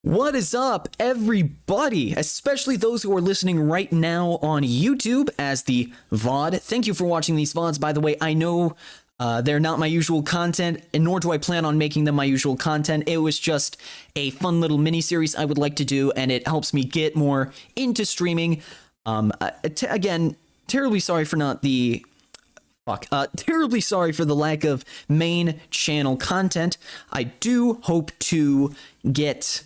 What is up, everybody, especially those who are listening right now on YouTube as the VOD. Thank you for watching these VODs. By the way, I know they're not my usual content, and nor do I plan on making them my usual content. It was just a fun little mini-series I would like to do, and it helps me get more into streaming. Again, terribly sorry for not the... terribly sorry for the lack of main channel content. I do hope to get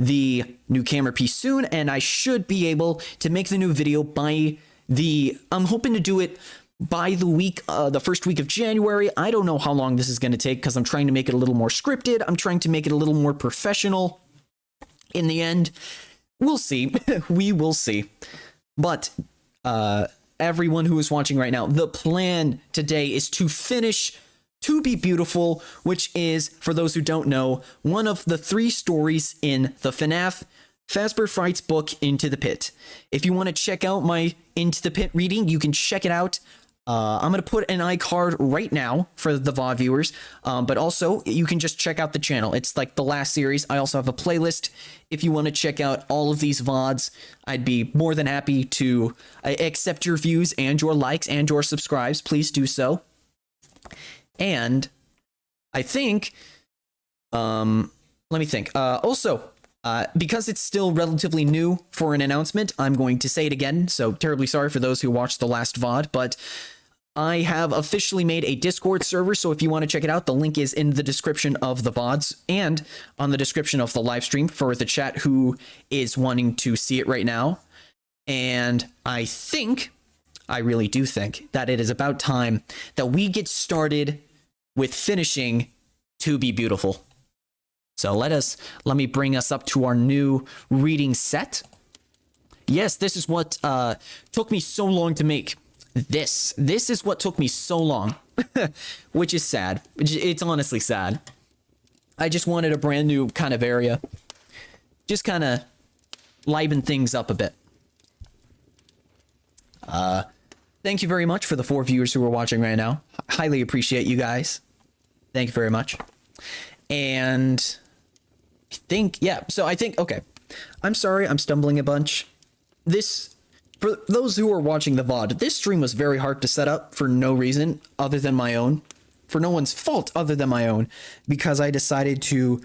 the new camera piece soon, and I should be able to make the new video by I'm hoping to do it by the first week of January. I don't know how long this is going to take because I'm trying to make it a little more scripted. I'm trying to make it a little more professional. In the end, we'll see. We will see. But everyone who is watching right now, the plan today is to finish To Be Beautiful, which is, for those who don't know, one of the 3 stories in the FNAF Fazbear Frights book, Into the Pit. If you want to check out my Into the Pit reading, you can check it out. I'm going to put an iCard right now for the VOD viewers, but also you can just check out the channel. It's like the last series. I also have a playlist. If you want to check out all of these VODs, I'd be more than happy to accept your views and your likes and your subscribes. Please do so. And I think, let me think. Also, because it's still relatively new for an announcement, I'm going to say it again. So terribly sorry for those who watched the last VOD, but I have officially made a Discord server. So if you want to check it out, the link is in the description of the VODs and on the description of the live stream for the chat who is wanting to see it right now. And I really do think that it is about time that we get started with finishing To Be Beautiful. So let me bring us up to our new reading set. Yes, this is what took me so long to make. This is what took me so long, which is sad. It's honestly sad. I just wanted a brand new kind of area. Just kind of liven things up a bit. Thank you very much for the 4 viewers who are watching right now. Highly appreciate you guys. Thank you very much. And okay. I'm sorry, I'm stumbling a bunch. For those who are watching the VOD, this stream was very hard to set up for no reason other than my own. For no one's fault other than my own. Because I decided to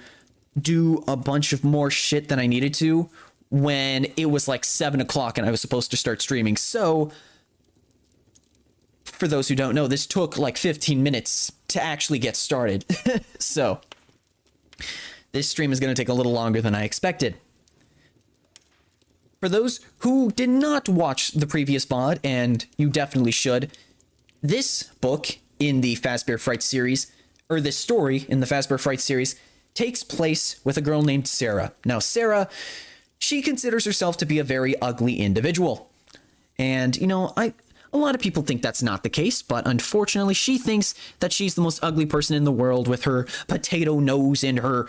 do a bunch of more shit than I needed to when it was like 7 o'clock and I was supposed to start streaming. So, for those who don't know, this took like 15 minutes to actually get started. So, this stream is going to take a little longer than I expected. For those who did not watch the previous VOD, and you definitely should, this book in the Fazbear Frights series, or this story in the Fazbear Frights series, takes place with a girl named Sarah. Now, Sarah, she considers herself to be a very ugly individual. And, you know, a lot of people think that's not the case, but unfortunately, she thinks that she's the most ugly person in the world with her potato nose and her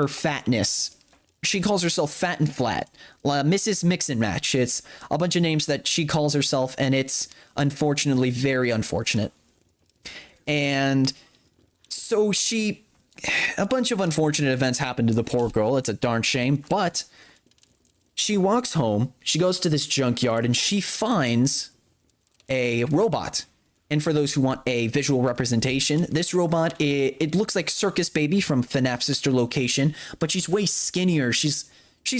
fatness. She calls herself fat and flat. Mrs. Mix and Match. It's a bunch of names that she calls herself, and it's unfortunately very unfortunate. And so a bunch of unfortunate events happen to the poor girl. It's a darn shame, but she walks home, she goes to this junkyard, and she finds a robot. And for those who want a visual representation, this robot, it looks like Circus Baby from FNAF Sister Location, but she's way skinnier. She's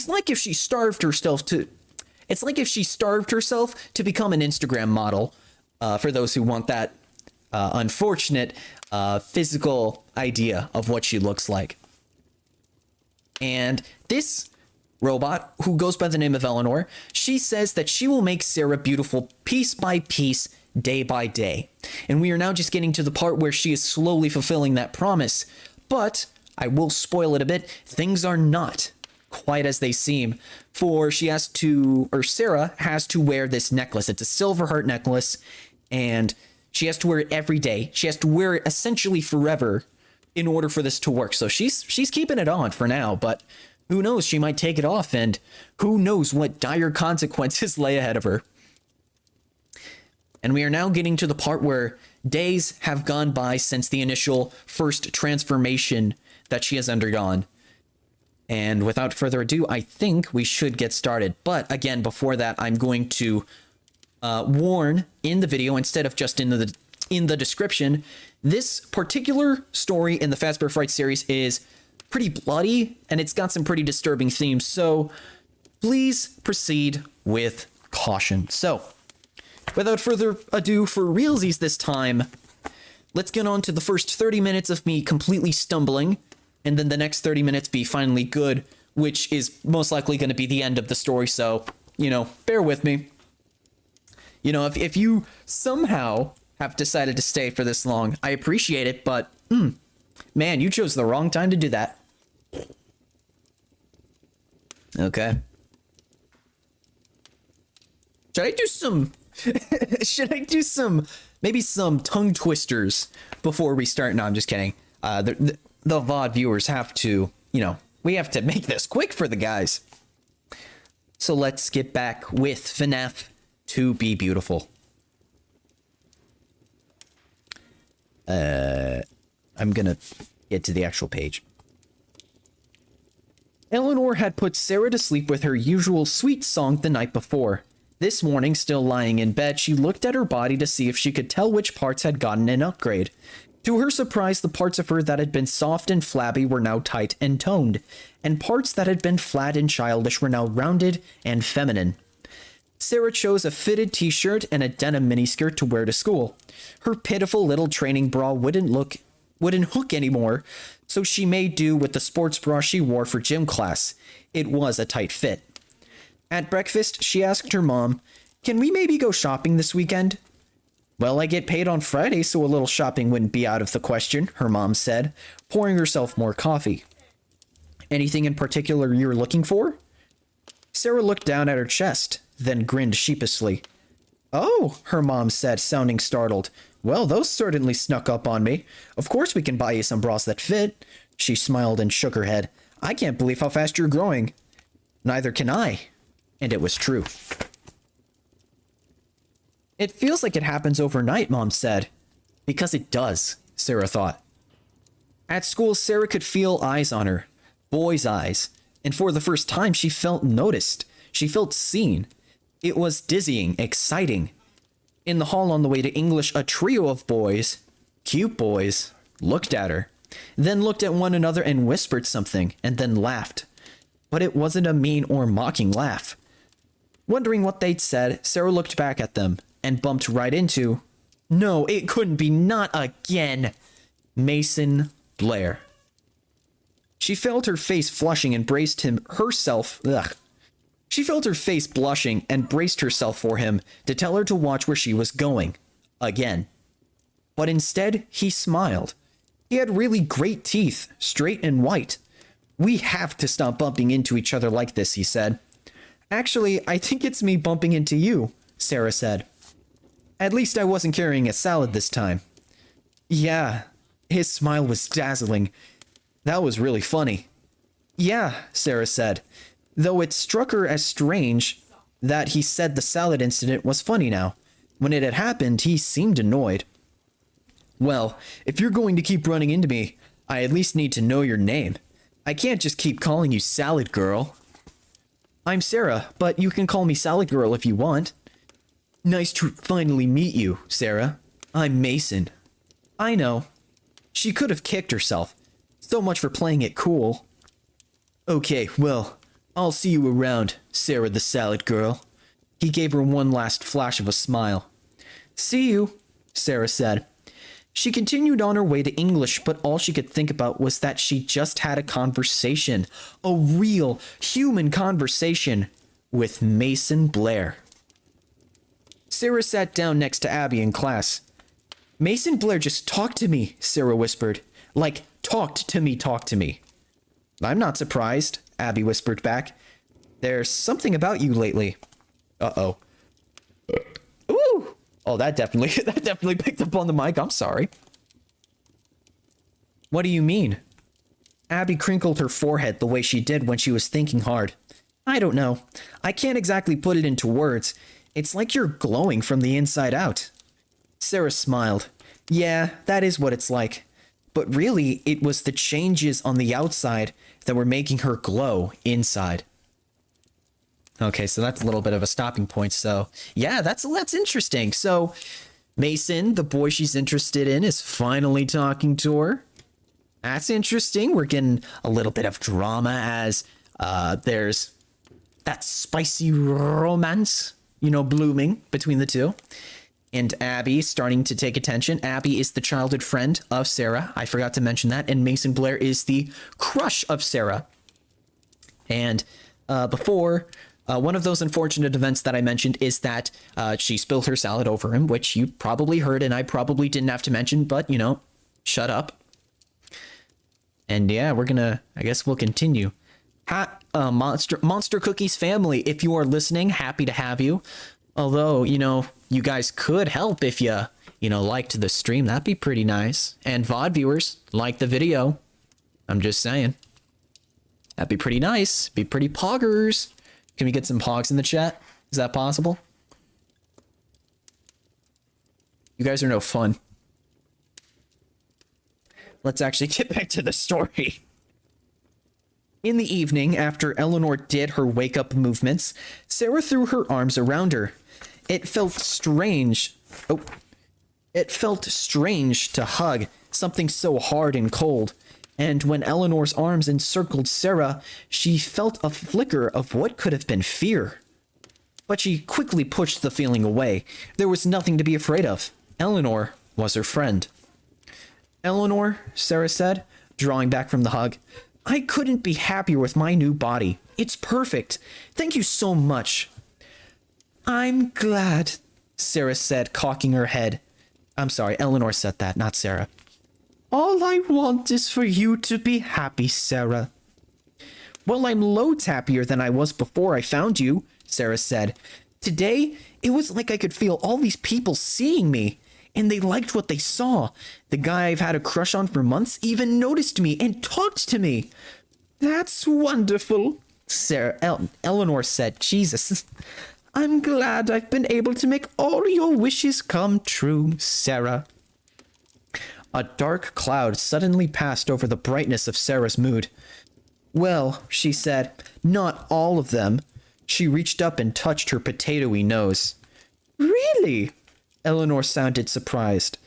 like if she starved herself to... It's like if she starved herself to become an Instagram model, for those who want that unfortunate physical idea of what she looks like. And this robot, who goes by the name of Eleanor, she says that she will make Sarah beautiful piece by piece, day by day. And we are now just getting to the part where she is slowly fulfilling that promise. But I will spoil it a bit. Things are not quite as they seem. For Sarah has to wear this necklace. It's a silver heart necklace, and she has to wear it every day. She has to wear it essentially forever in order for this to work. So she's keeping it on for now, but who knows, she might take it off, and who knows what dire consequences lay ahead of her. And we are now getting to the part where days have gone by since the initial first transformation that she has undergone. And without further ado, I think we should get started. But again, before that, I'm going to warn in the video, instead of just in the description, this particular story in the Fazbear Frights series is pretty bloody, and it's got some pretty disturbing themes, so please proceed with caution. So, without further ado, for realsies this time, let's get on to the first 30 minutes of me completely stumbling, and then the next 30 minutes be finally good, which is most likely going to be the end of the story, so, you know, bear with me. You know, if you somehow have decided to stay for this long, I appreciate it, but, man, you chose the wrong time to do that. Okay. Should I do some, maybe some tongue twisters before we start? No, I'm just kidding. The VOD viewers have to, you know, we have to make this quick for the guys. So let's get back with FNAF To Be Beautiful. I'm gonna get to the actual page. Eleanor had put Sarah to sleep with her usual sweet song the night before. This morning, still lying in bed, she looked at her body to see if she could tell which parts had gotten an upgrade. To her surprise, the parts of her that had been soft and flabby were now tight and toned, and parts that had been flat and childish were now rounded and feminine. Sarah chose a fitted t-shirt and a denim miniskirt to wear to school. Her pitiful little training bra wouldn't hook anymore, so she made do with the sports bra she wore for gym class. It was a tight fit. At breakfast, she asked her mom, "Can we maybe go shopping this weekend?" "Well, I get paid on Friday, so a little shopping wouldn't be out of the question," her mom said, pouring herself more coffee. "Anything in particular you're looking for?" Sarah looked down at her chest, then grinned sheepishly. "Oh," her mom said, sounding startled. "Well, those certainly snuck up on me. Of course we can buy you some bras that fit." She smiled and shook her head. "I can't believe how fast you're growing." "Neither can I." And it was true. "It feels like it happens overnight," Mom said. Because it does, Sarah thought. At school, Sarah could feel eyes on her. Boys' eyes. And for the first time, she felt noticed. She felt seen. It was dizzying, exciting. In the hall on the way to English, a trio of boys, cute boys, looked at her, then looked at one another and whispered something, and then laughed. But it wasn't a mean or mocking laugh. Wondering what they'd said, Sarah looked back at them and bumped right into, no, it couldn't be, not again, Mason Blair. She felt her face flushing and braced herself for him to tell her to watch where she was going. Again. But instead, he smiled. He had really great teeth, straight and white. "We have to stop bumping into each other like this," he said. "Actually, I think it's me bumping into you," Sarah said. "At least I wasn't carrying a salad this time." "Yeah." His smile was dazzling. "That was really funny." "Yeah," Sarah said, though it struck her as strange that he said the salad incident was funny now. When it had happened, he seemed annoyed. "Well, if you're going to keep running into me, I at least need to know your name. I can't just keep calling you Salad Girl." "I'm Sarah, but you can call me Salad Girl if you want." "Nice to finally meet you, Sarah. I'm Mason." "I know." She could have kicked herself. So much for playing it cool. "Okay, well, I'll see you around, Sarah the Salad Girl." He gave her one last flash of a smile. "See you," Sarah said. She continued on her way to English, but all she could think about was that she just had a conversation, a real, human conversation, with Mason Blair. Sarah sat down next to Abby in class. "Mason Blair just talked to me," Sarah whispered. "Like, talked to me. "I'm not surprised," Abby whispered back. "There's something about you lately." Uh-oh. Ooh! Oh, that definitely picked up on the mic. I'm sorry. "What do you mean?" Abby crinkled her forehead the way she did when she was thinking hard. "I don't know. I can't exactly put it into words. It's like you're glowing from the inside out." Sarah smiled. "Yeah, that is what it's like. but really it was the changes on the outside that were making her glow inside. Okay, so that's a little bit of a stopping point. So yeah, that's interesting. So Mason, the boy she's interested in, is finally talking to her. That's interesting. We're getting a little bit of drama as there's that spicy romance, you know, blooming between the two. And Abby starting to take attention. Abby is the childhood friend of Sarah. I forgot to mention that. And Mason Blair is the crush of Sarah. And before, one of those unfortunate events that I mentioned is that she spilled her salad over him, which you probably heard and I probably didn't have to mention, but, you know, shut up. And yeah, I guess we'll continue. Monster Cookies family, if you are listening, happy to have you. Although, you know, you guys could help if you liked the stream. That'd be pretty nice. And VOD viewers, like the video. I'm just saying. That'd be pretty nice. Be pretty poggers. Can we get some pogs in the chat? Is that possible? You guys are no fun. Let's actually get back to the story. In the evening, after Eleanor did her wake-up movements, Sarah threw her arms around her. It felt strange. It felt strange to hug something so hard and cold. And when Eleanor's arms encircled Sarah, she felt a flicker of what could have been fear. But she quickly pushed the feeling away. There was nothing to be afraid of. Eleanor was her friend. Eleanor, Sarah said, drawing back from the hug, I couldn't be happier with my new body. It's perfect. Thank you so much. I'm glad, Sarah said, cocking her head. I'm sorry, Eleanor said that, not Sarah. All I want is for you to be happy, Sarah. Well, I'm loads happier than I was before I found you, Sarah said. Today, it was like I could feel all these people seeing me, and they liked what they saw. The guy I've had a crush on for months even noticed me and talked to me. That's wonderful, Eleanor said. Jesus. I'm glad I've been able to make all your wishes come true, Sarah. A dark cloud suddenly passed over the brightness of Sarah's mood. Well, she said, not all of them. She reached up and touched her potatoey nose. Really? Eleanor sounded surprised.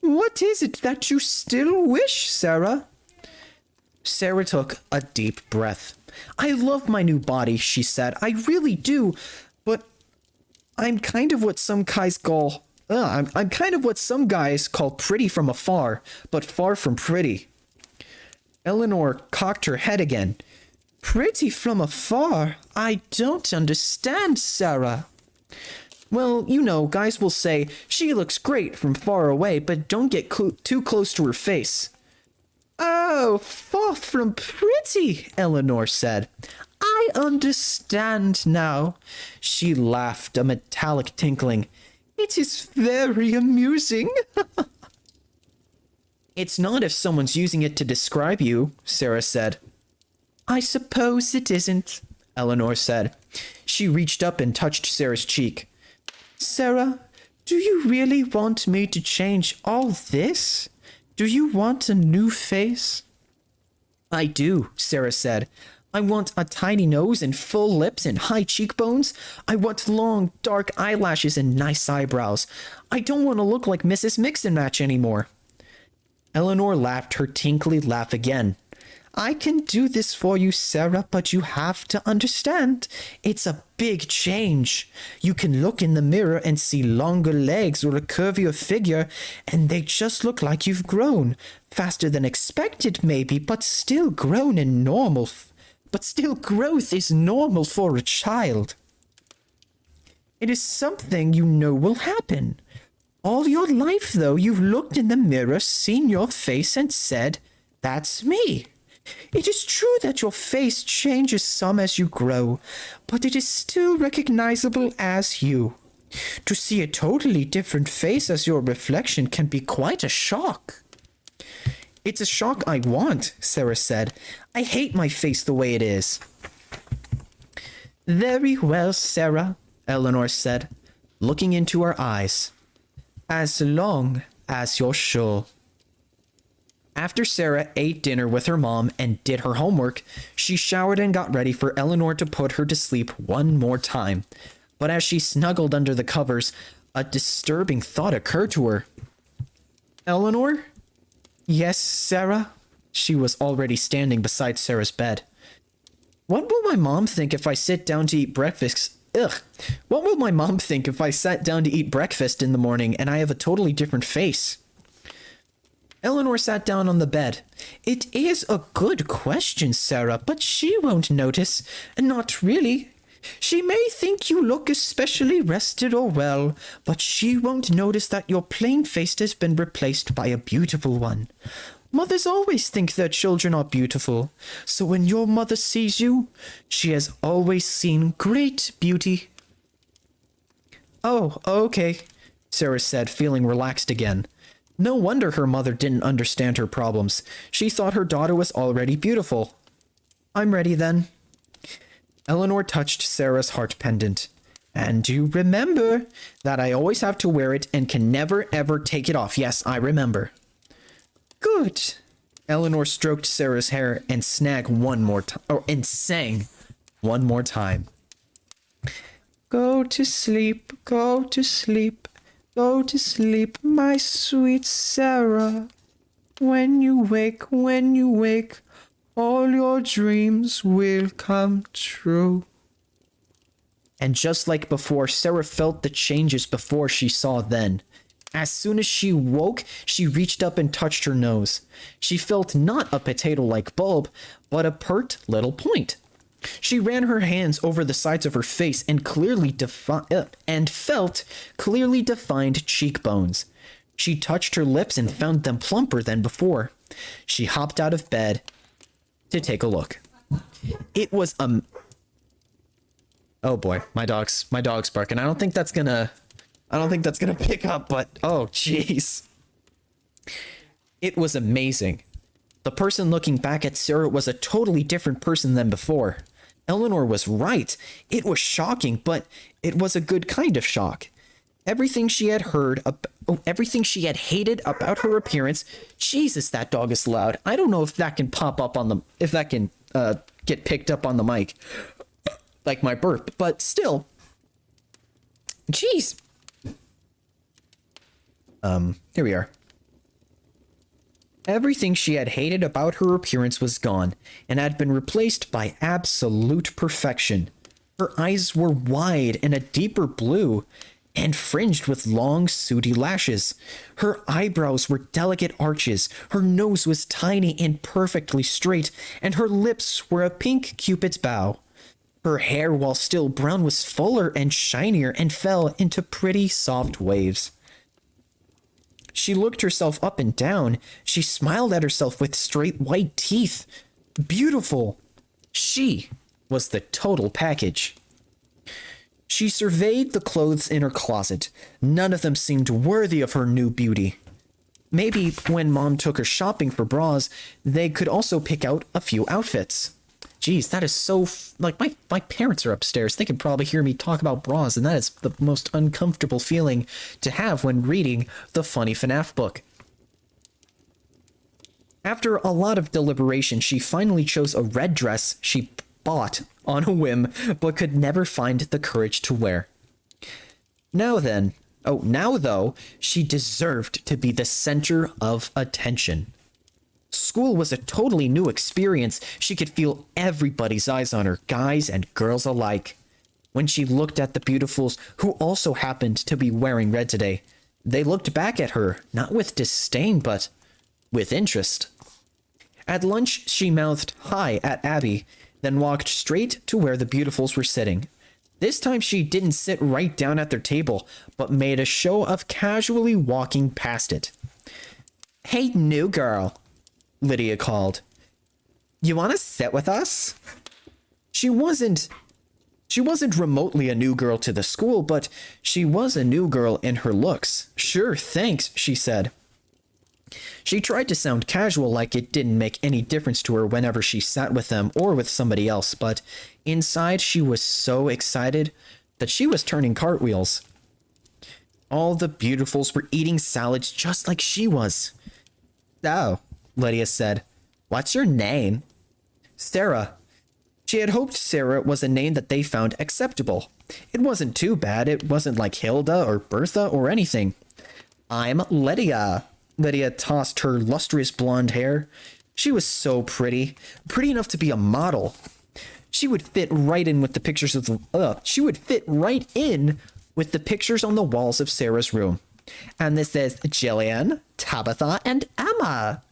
What is it that you still wish, Sarah? Sarah took a deep breath. I love my new body, she said. I really do, but I'm kind of what some guys call... I'm kind of what some guys call pretty from afar, but far from pretty. Eleanor cocked her head again. Pretty from afar? I don't understand, Sarah. Well, you know, guys will say, she looks great from far away, but don't get too close to her face. Oh, far from pretty, Eleanor said. I understand now. She laughed, a metallic tinkling. It is very amusing. It's not if someone's using it to describe you, Sarah said. I suppose it isn't, Eleanor said. She reached up and touched Sarah's cheek. Sarah, do you really want me to change all this? Do you want a new face? I do, Sarah said. I want a tiny nose and full lips and high cheekbones. I want long, dark eyelashes and nice eyebrows. I don't want to look like Mrs. Mix-and-Match anymore. Eleanor laughed her tinkly laugh again. I can do this for you, Sarah, but you have to understand. It's a big change. You can look in the mirror and see longer legs or a curvier figure, and they just look like you've grown. Faster than expected, maybe, but still grown and normal. But still, growth is normal for a child. It is something you know will happen. All your life, though, you've looked in the mirror, seen your face, and said, that's me. It is true that your face changes some as you grow, but it is still recognizable as you. To see a totally different face as your reflection can be quite a shock. It's a shock I want, Sarah said. I hate my face the way it is. Very well, Sarah, Eleanor said, looking into her eyes. As long as you're sure. After Sarah ate dinner with her mom and did her homework, she showered and got ready for Eleanor to put her to sleep one more time. But as she snuggled under the covers, a disturbing thought occurred to her. Eleanor? Yes, Sarah? She was already standing beside Sarah's bed. What will my mom think if I sit down to eat breakfast? What will my mom think if I sat down to eat breakfast in the morning and I have a totally different face? Eleanor sat down on the bed. It is a good question, Sarah, but she won't notice. Not really. She may think you look especially rested or well, but she won't notice that your plain face has been replaced by a beautiful one. Mothers always think their children are beautiful, so when your mother sees you, she has always seen great beauty. Oh, okay, Sarah said, feeling relaxed again. No wonder her mother didn't understand her problems. She thought her daughter was already beautiful. I'm ready then. Eleanor touched Sarah's heart pendant. And you remember that I always have to wear it and can never ever take it off. Yes, I remember. Good. Eleanor stroked Sarah's hair and sang one more time. Go to sleep, go to sleep. Go to sleep, my sweet Sarah. When you wake, all your dreams will come true. And just like before, Sarah felt the changes before she saw then. As soon as she woke, she reached up and touched her nose. She felt not a potato-like bulb, but a pert little point. She ran her hands over the sides of her face and felt clearly defined cheekbones. She touched her lips and found them plumper than before. She hopped out of bed to take a look. It was oh boy, my dog's barking. I don't think that's gonna pick up, but oh jeez. It was amazing. The person looking back at Sarah was a totally different person than before. Eleanor was right. It was shocking, but it was a good kind of shock. Everything she had hated about her appearance. Jesus, that dog is loud. I don't know if that can get picked up on the mic, like my burp, but still. Jeez. Here we are. Everything she had hated about her appearance was gone, and had been replaced by absolute perfection. Her eyes were wide and a deeper blue, and fringed with long, sooty lashes. Her eyebrows were delicate arches, her nose was tiny and perfectly straight, and her lips were a pink cupid's bow. Her hair, while still brown, was fuller and shinier and fell into pretty soft waves. She looked herself up and down. She smiled at herself with straight white teeth. Beautiful. She was the total package. She surveyed the clothes in her closet. None of them seemed worthy of her new beauty. Maybe when Mom took her shopping for bras, they could also pick out a few outfits. Geez, that is so... like, my parents are upstairs. They can probably hear me talk about bras, and that is the most uncomfortable feeling to have when reading the funny FNAF book. After a lot of deliberation, she finally chose a red dress she bought on a whim, but could never find the courage to wear. Now though, she deserved to be the center of attention. School was a totally new experience. She could feel everybody's eyes on her, guys and girls alike. When she looked at the beautifuls, who also happened to be wearing red today, they looked back at her, not with disdain, but with interest. At lunch, she mouthed hi at Abby, then walked straight to where the beautifuls were sitting. This time she didn't sit right down at their table, but made a show of casually walking past it. Hey, new girl, Lydia called. You want to sit with us? She wasn't remotely a new girl to the school, but she was a new girl in her looks. Sure, thanks, she said. She tried to sound casual, like it didn't make any difference to her whenever she sat with them or with somebody else, but inside she was so excited that she was turning cartwheels. All the beautifuls were eating salads just like she was. Oh, Lydia said. What's your name? Sarah. She had hoped Sarah was a name that they found acceptable. It wasn't too bad. It wasn't like Hilda or Bertha or anything. I'm Lydia. Lydia tossed her lustrous blonde hair. She was so pretty. Pretty enough to be a model. She would fit right in with the pictures of she would fit right in with the pictures on the walls of Sarah's room. And this is Jillian, Tabitha, and Emma.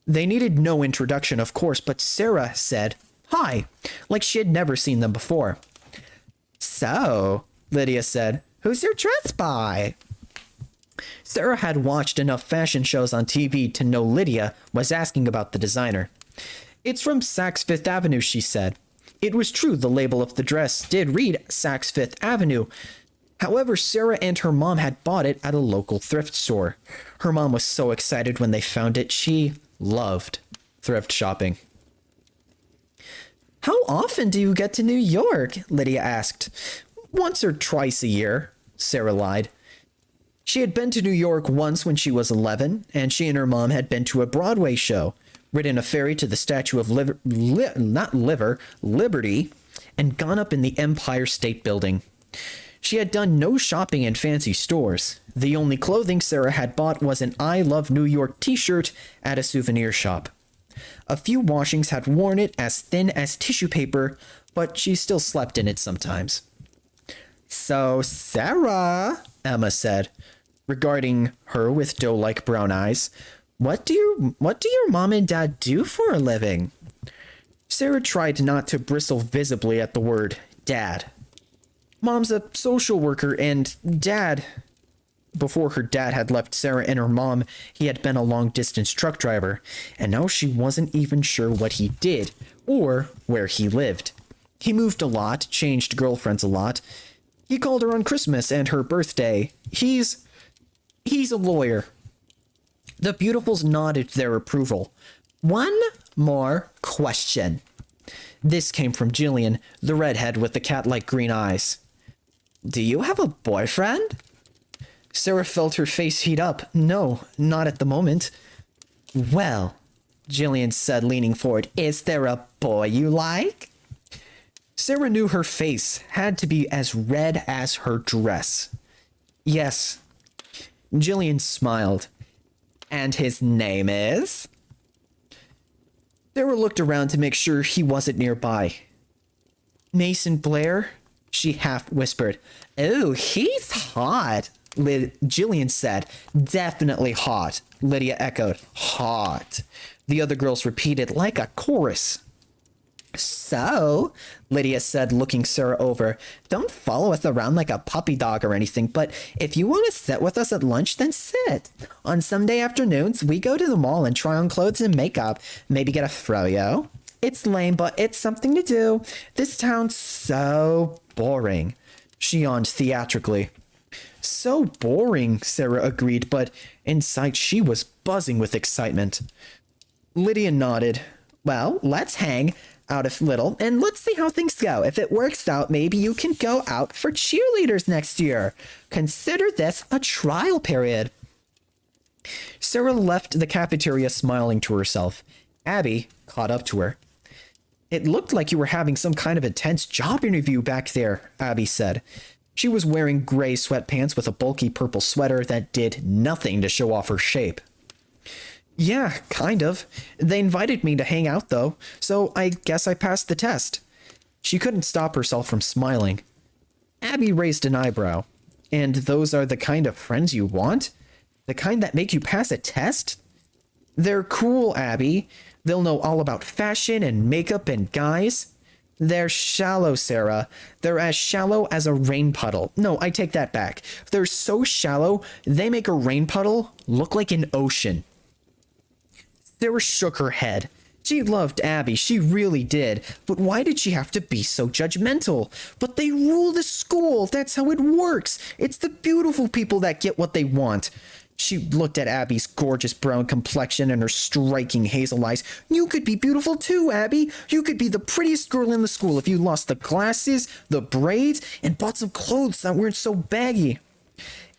They needed no introduction, of course, but Sarah said hi, like she had never seen them before. So, Lydia said, who's your dress by? Sarah had watched enough fashion shows on TV to know Lydia was asking about the designer. It's from Saks Fifth Avenue, she said. It was true the label of the dress did read Saks Fifth Avenue. However, Sarah and her mom had bought it at a local thrift store. Her mom was so excited when they found it. She loved thrift shopping. How often do you get to New York? Lydia asked. Once or twice a year, Sarah lied. She had been to New York once when she was 11, and she and her mom had been to a Broadway show, ridden a ferry to the Statue of Liberty, and gone up in the Empire State Building. She had done no shopping in fancy stores. The only clothing Sarah had bought was an I Love New York t-shirt at a souvenir shop. A few washings had worn it as thin as tissue paper, but she still slept in it sometimes. So, Sarah, Emma said, regarding her with doe-like brown eyes, what do your mom and dad do for a living? Sarah tried not to bristle visibly at the word dad. Mom's a social worker, and Dad... Before her dad had left Sarah and her mom, he had been a long-distance truck driver, and now she wasn't even sure what he did, or where he lived. He moved a lot, changed girlfriends a lot. He called her on Christmas and her birthday. He's a lawyer. The Beautifuls nodded their approval. One more question. This came from Jillian, the redhead with the cat-like green eyes. Do you have a boyfriend? Sarah felt her face heat up. No, not at the moment. Well, Jillian said, leaning forward, is there a boy you like? Sarah knew her face had to be as red as her dress. Yes. Jillian smiled. And his name is? Sarah looked around to make sure he wasn't nearby. Mason Blair? She half whispered. Ooh, he's hot. Jillian said. Definitely hot. Lydia echoed. Hot. The other girls repeated like a chorus. So, Lydia said, looking Sarah over, don't follow us around like a puppy dog or anything, but if you want to sit with us at lunch, then sit. On Sunday afternoons, we go to the mall and try on clothes and makeup, maybe get a froyo. It's lame, but it's something to do. This town's so boring. She yawned theatrically. So boring, Sarah agreed, but inside she was buzzing with excitement. Lydia nodded. Well, let's hang out a little and let's see how things go. If it works out, maybe you can go out for cheerleaders next year. Consider this a trial period. Sarah left the cafeteria smiling to herself. Abby caught up to her. It looked like you were having some kind of intense job interview back there, Abby said. She was wearing gray sweatpants with a bulky purple sweater that did nothing to show off her shape. Yeah, kind of. They invited me to hang out, though, so I guess I passed the test. She couldn't stop herself from smiling. Abby raised an eyebrow. And those are the kind of friends you want? The kind that make you pass a test? They're cool, Abby. They'll know all about fashion and makeup and guys. They're shallow, Sarah. They're as shallow as a rain puddle. No, I take that back. They're so shallow, they make a rain puddle look like an ocean. Sarah shook her head. She loved Abby, she really did. But why did she have to be so judgmental? But they rule the school. That's how it works. It's the beautiful people that get what they want. She looked at Abby's gorgeous brown complexion and her striking hazel eyes. You could be beautiful too, Abby. You could be the prettiest girl in the school if you lost the glasses, the braids, and bought some clothes that weren't so baggy.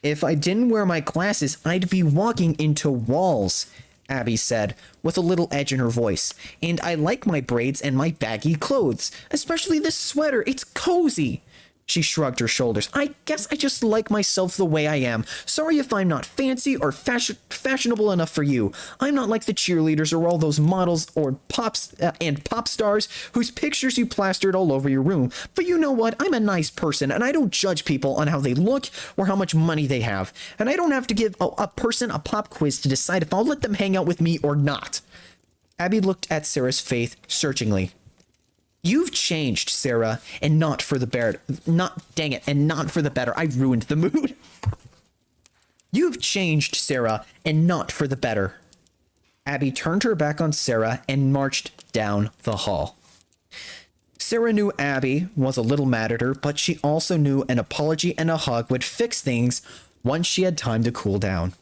If I didn't wear my glasses, I'd be walking into walls. Abby said, with a little edge in her voice. And I like my braids and my baggy clothes, especially this sweater. It's cozy. She shrugged her shoulders. I guess I just like myself the way I am. Sorry if I'm not fancy or fashionable enough for you. I'm not like the cheerleaders or all those models or pop stars whose pictures you plastered all over your room. But you know what? I'm a nice person and I don't judge people on how they look or how much money they have. And I don't have to give a person a pop quiz to decide if I'll let them hang out with me or not. Abby looked at Sarah's face searchingly. You've changed, Sarah, and not for the better. And not for the better. I ruined the mood. You've changed, Sarah, and not for the better. Abby turned her back on Sarah and marched down the hall. Sarah knew Abby was a little mad at her, but she also knew an apology and a hug would fix things once she had time to cool down.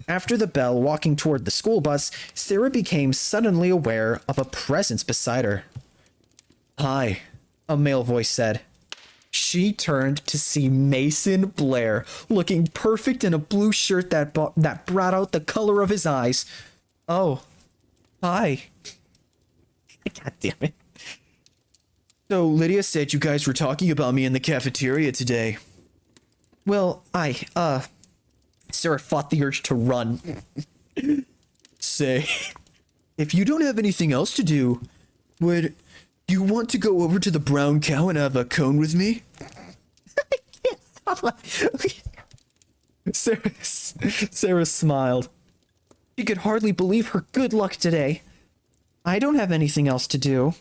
After the bell, walking toward the school bus, Sarah became suddenly aware of a presence beside her. Hi, a male voice said. She turned to see Mason Blair, looking perfect in a blue shirt that brought out the color of his eyes. Oh, hi. God damn it. So, Lydia said you guys were talking about me in the cafeteria today. Well, Sarah fought the urge to run. Say, if you don't have anything else to do, would you want to go over to the brown cow and have a cone with me? I can't stop laughing. Sarah smiled. She could hardly believe her good luck today. I don't have anything else to do.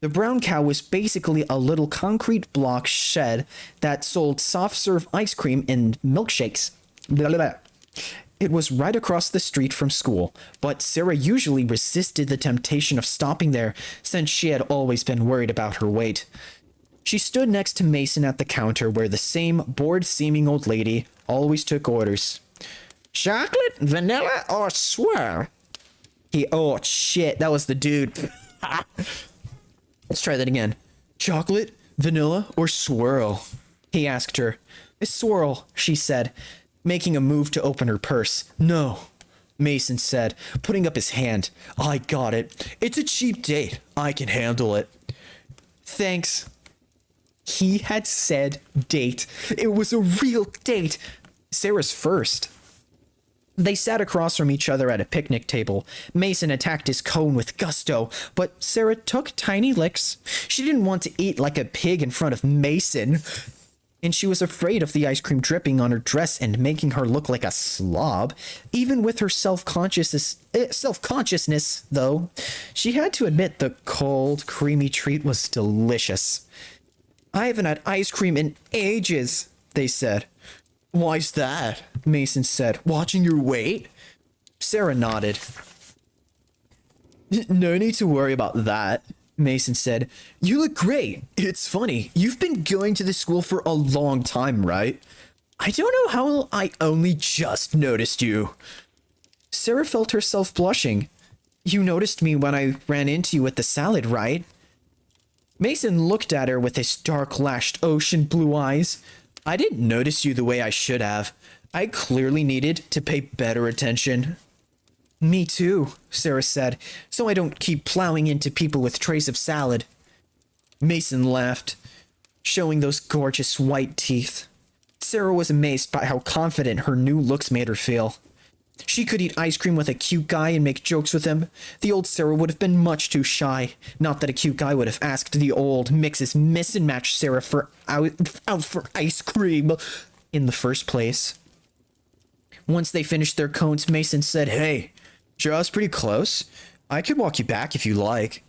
The brown cow was basically a little concrete block shed that sold soft-serve ice cream and milkshakes. Blah, blah, blah. It was right across the street from school, but Sarah usually resisted the temptation of stopping there since she had always been worried about her weight. She stood next to Mason at the counter where the same bored-seeming old lady always took orders. Chocolate, vanilla, or swirl? Oh, shit, that was the dude. Let's try that again. Chocolate, vanilla, or swirl? He asked her. A swirl, she said, making a move to open her purse. No, Mason said, putting up his hand. I got it. It's a cheap date. I can handle it. Thanks. He had said date. It was a real date. Sarah's first. They sat across from each other at a picnic table. Mason attacked his cone with gusto, but Sarah took tiny licks. She didn't want to eat like a pig in front of Mason, and she was afraid of the ice cream dripping on her dress and making her look like a slob. Even with her self-consciousness, though, she had to admit the cold, creamy treat was delicious. I haven't had ice cream in ages, they said. Why's that? Mason said, watching your weight? Sarah nodded. No need to worry about that, Mason said. You look great. It's funny. You've been going to this school for a long time, right? I don't know how I only just noticed you. Sarah felt herself blushing. You noticed me when I ran into you at the salad, right? Mason looked at her with his dark lashed ocean blue eyes. I didn't notice you the way I should have. I clearly needed to pay better attention. Me too, Sarah said, so I don't keep plowing into people with trays of salad. Mason laughed, showing those gorgeous white teeth. Sarah was amazed by how confident her new looks made her feel. She could eat ice cream with a cute guy and make jokes with him. The old Sarah would have been much too shy. Not that a cute guy would have asked the old mixes miss and match Sarah out for ice cream in the first place. Once they finished their cones, Mason said, Hey, Jaw's pretty close. I could walk you back if you like.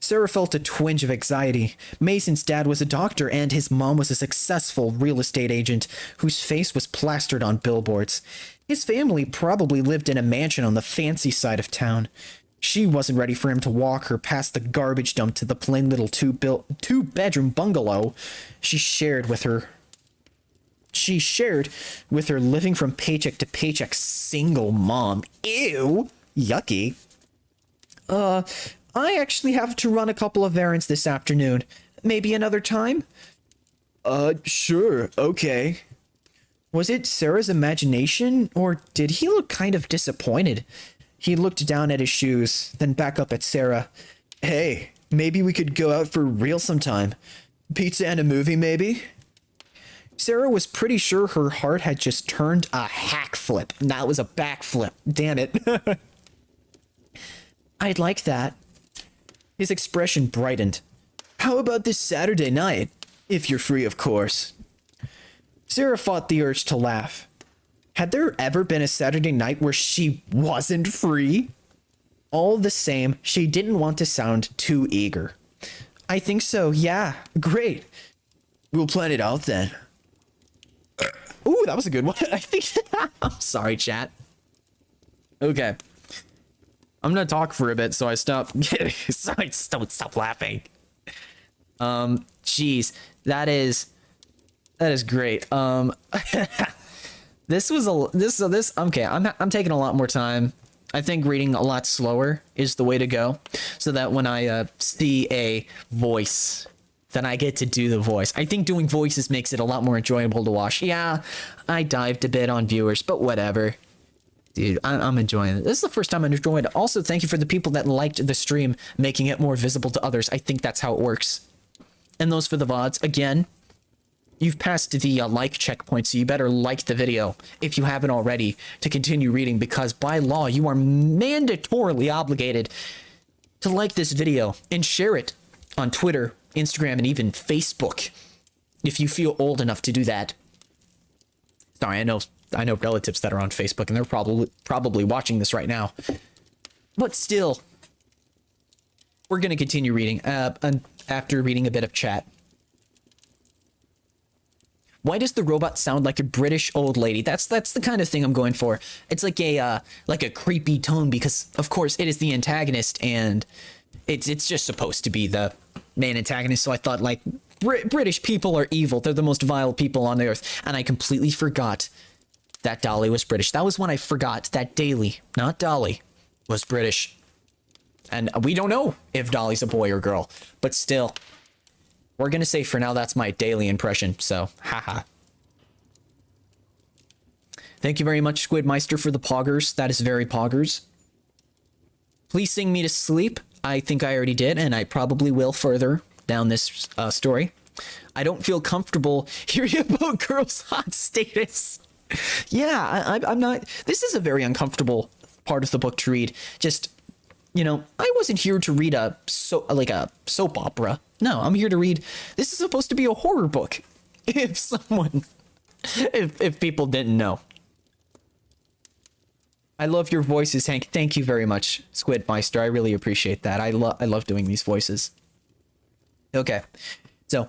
Sarah felt a twinge of anxiety. Mason's dad was a doctor and his mom was a successful real estate agent whose face was plastered on billboards. His family probably lived in a mansion on the fancy side of town. She wasn't ready for him to walk her past the garbage dump to the plain little two-bedroom bungalow she shared with her living from paycheck to paycheck single mom. Ew, yucky. I actually have to run a couple of errands this afternoon. Maybe another time? Sure, okay. Was it Sarah's imagination, or did he look kind of disappointed? He looked down at his shoes, then back up at Sarah. Hey, maybe we could go out for real sometime. Pizza and a movie, maybe? Sarah was pretty sure her heart had just turned a hack flip. That was a backflip. Damn it. I'd like that. His expression brightened. How about this Saturday night? If you're free, of course. Sarah fought the urge to laugh. Had there ever been a Saturday night where she wasn't free? All the same, she didn't want to sound too eager. I think so, yeah. Great. We'll plan it out then. Ooh, that was a good one. I think. I'm sorry, chat. Okay. I'm gonna talk for a bit, so I stop. Sorry, don't stop laughing. Jeez, that is great. This was okay. I'm taking a lot more time. I think reading a lot slower is the way to go, so that when I see a voice, then I get to do the voice. I think doing voices makes it a lot more enjoyable to watch. Yeah, I dived a bit on viewers, but whatever. Dude, I'm enjoying it. This is the first time I'm enjoying it. Also, thank you for the people that liked the stream, making it more visible to others. I think that's how it works. And those for the VODs. Again, you've passed the like checkpoint, so you better like the video if you haven't already to continue reading, because by law, you are mandatorily obligated to like this video and share it on Twitter, Instagram, and even Facebook if you feel old enough to do that. Sorry, I know relatives that are on Facebook, and they're probably watching this right now. But still, we're going to continue reading after reading a bit of chat. Why does the robot sound like a British old lady? That's the kind of thing I'm going for. It's like a creepy tone, because of course it is the antagonist, and it's just supposed to be the main antagonist. So I thought, like, British people are evil. They're the most vile people on the earth. And I completely forgot that Dolly was British. That was when I forgot that Daly, not Dolly, was British. And we don't know if Dolly's a boy or girl, but still, we're going to say for now that's my Daly impression, so haha. Thank you very much, Squidmeister, for the poggers. That is very poggers. Please sing me to sleep. I think I already did, and I probably will further down this story. I don't feel comfortable hearing about girls' hot status. Yeah, I'm not. This is a very uncomfortable part of the book to read. Just, you know, I wasn't here to read a soap opera. No, I'm here to read. This is supposed to be a horror book. If people didn't know. I love your voices, Hank. Thank you very much, Squidmeister. I really appreciate that. I love doing these voices. Okay, so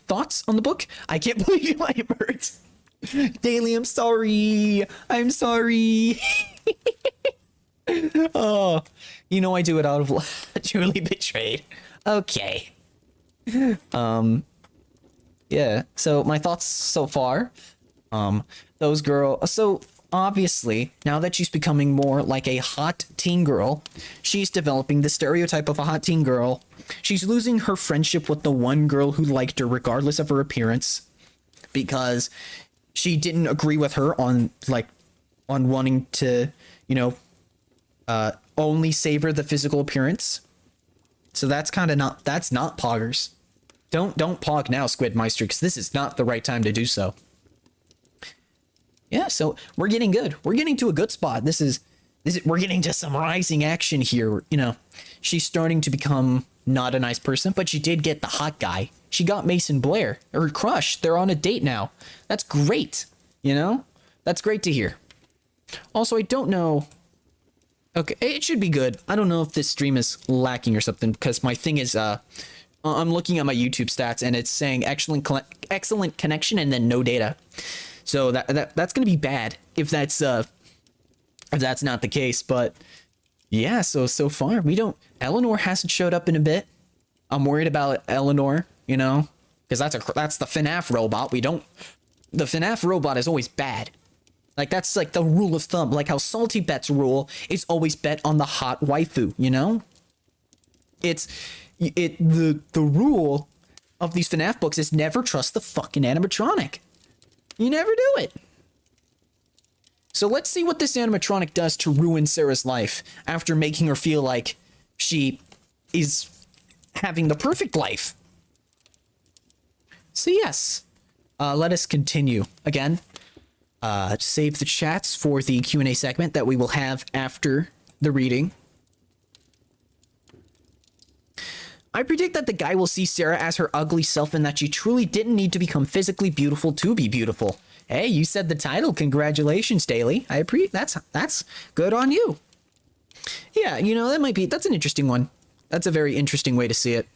thoughts on the book? I can't believe my words. Daily, I'm sorry. I'm sorry. Oh, you know I do it out of love. Truly betrayed. Okay. Yeah. So my thoughts so far. Those girls. So obviously, now that she's becoming more like a hot teen girl, she's developing the stereotype of a hot teen girl. She's losing her friendship with the one girl who liked her regardless of her appearance, because she didn't agree with her on wanting to, you know, only savor the physical appearance. So that's kind of not poggers. Don't pog now, Squidmeister, because this is not the right time to do so. Yeah, so we're getting good. We're getting to a good spot. We're getting to some rising action here. You know, she's starting to become not a nice person, but she did get the hot guy. She got Mason Blair, her crush. They're on a date now. That's great. You know, that's great to hear. Also, I don't know. Okay, it should be good. I don't know if this stream is lacking or something, because my thing is, I'm looking at my YouTube stats and it's saying excellent connection and then no data. So that's gonna be bad if that's not the case. But yeah, so far we don't. Eleanor hasn't showed up in a bit. I'm worried about Eleanor, you know, because that's the FNAF robot. The FNAF robot is always bad. Like, that's like the rule of thumb. Like how Salty Bet's rule is always bet on the hot waifu, you know? The rule of these FNAF books is never trust the fucking animatronic. You never do it. So let's see what this animatronic does to ruin Sarah's life after making her feel like she is having the perfect life. So yes, let us continue. Again, save the chats for the Q&A segment that we will have after the reading. I predict that the guy will see Sarah as her ugly self and that she truly didn't need to become physically beautiful to be beautiful. Hey, you said the title. Congratulations, Daily. That's good on you. Yeah, you know, that's an interesting one. That's a very interesting way to see it.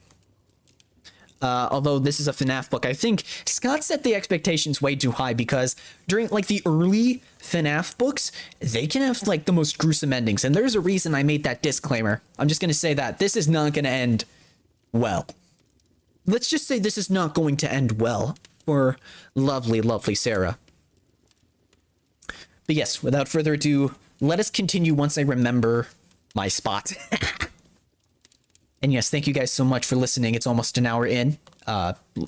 Although this is a FNAF book, I think Scott set the expectations way too high because during like the early FNAF books, they can have like the most gruesome endings. And there's a reason I made that disclaimer. I'm just going to say that this is not going to end well. Let's just say this is not going to end well for lovely, lovely Sarah. But yes, without further ado, let us continue once I remember my spot. And yes, thank you guys so much for listening. It's almost an hour in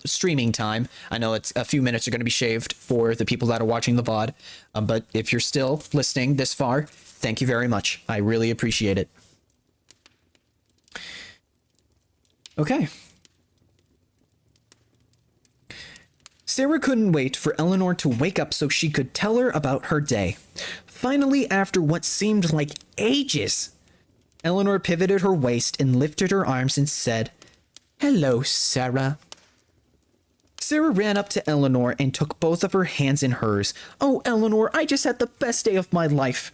streaming time. I know it's a few minutes are going to be shaved for the people that are watching the VOD. But if you're still listening this far, thank you very much. I really appreciate it. Okay. Sarah couldn't wait for Eleanor to wake up so she could tell her about her day. Finally, after what seemed like ages, Eleanor pivoted her waist and lifted her arms and said, "Hello, Sarah." Sarah ran up to Eleanor and took both of her hands in hers. "Oh, Eleanor, I just had the best day of my life."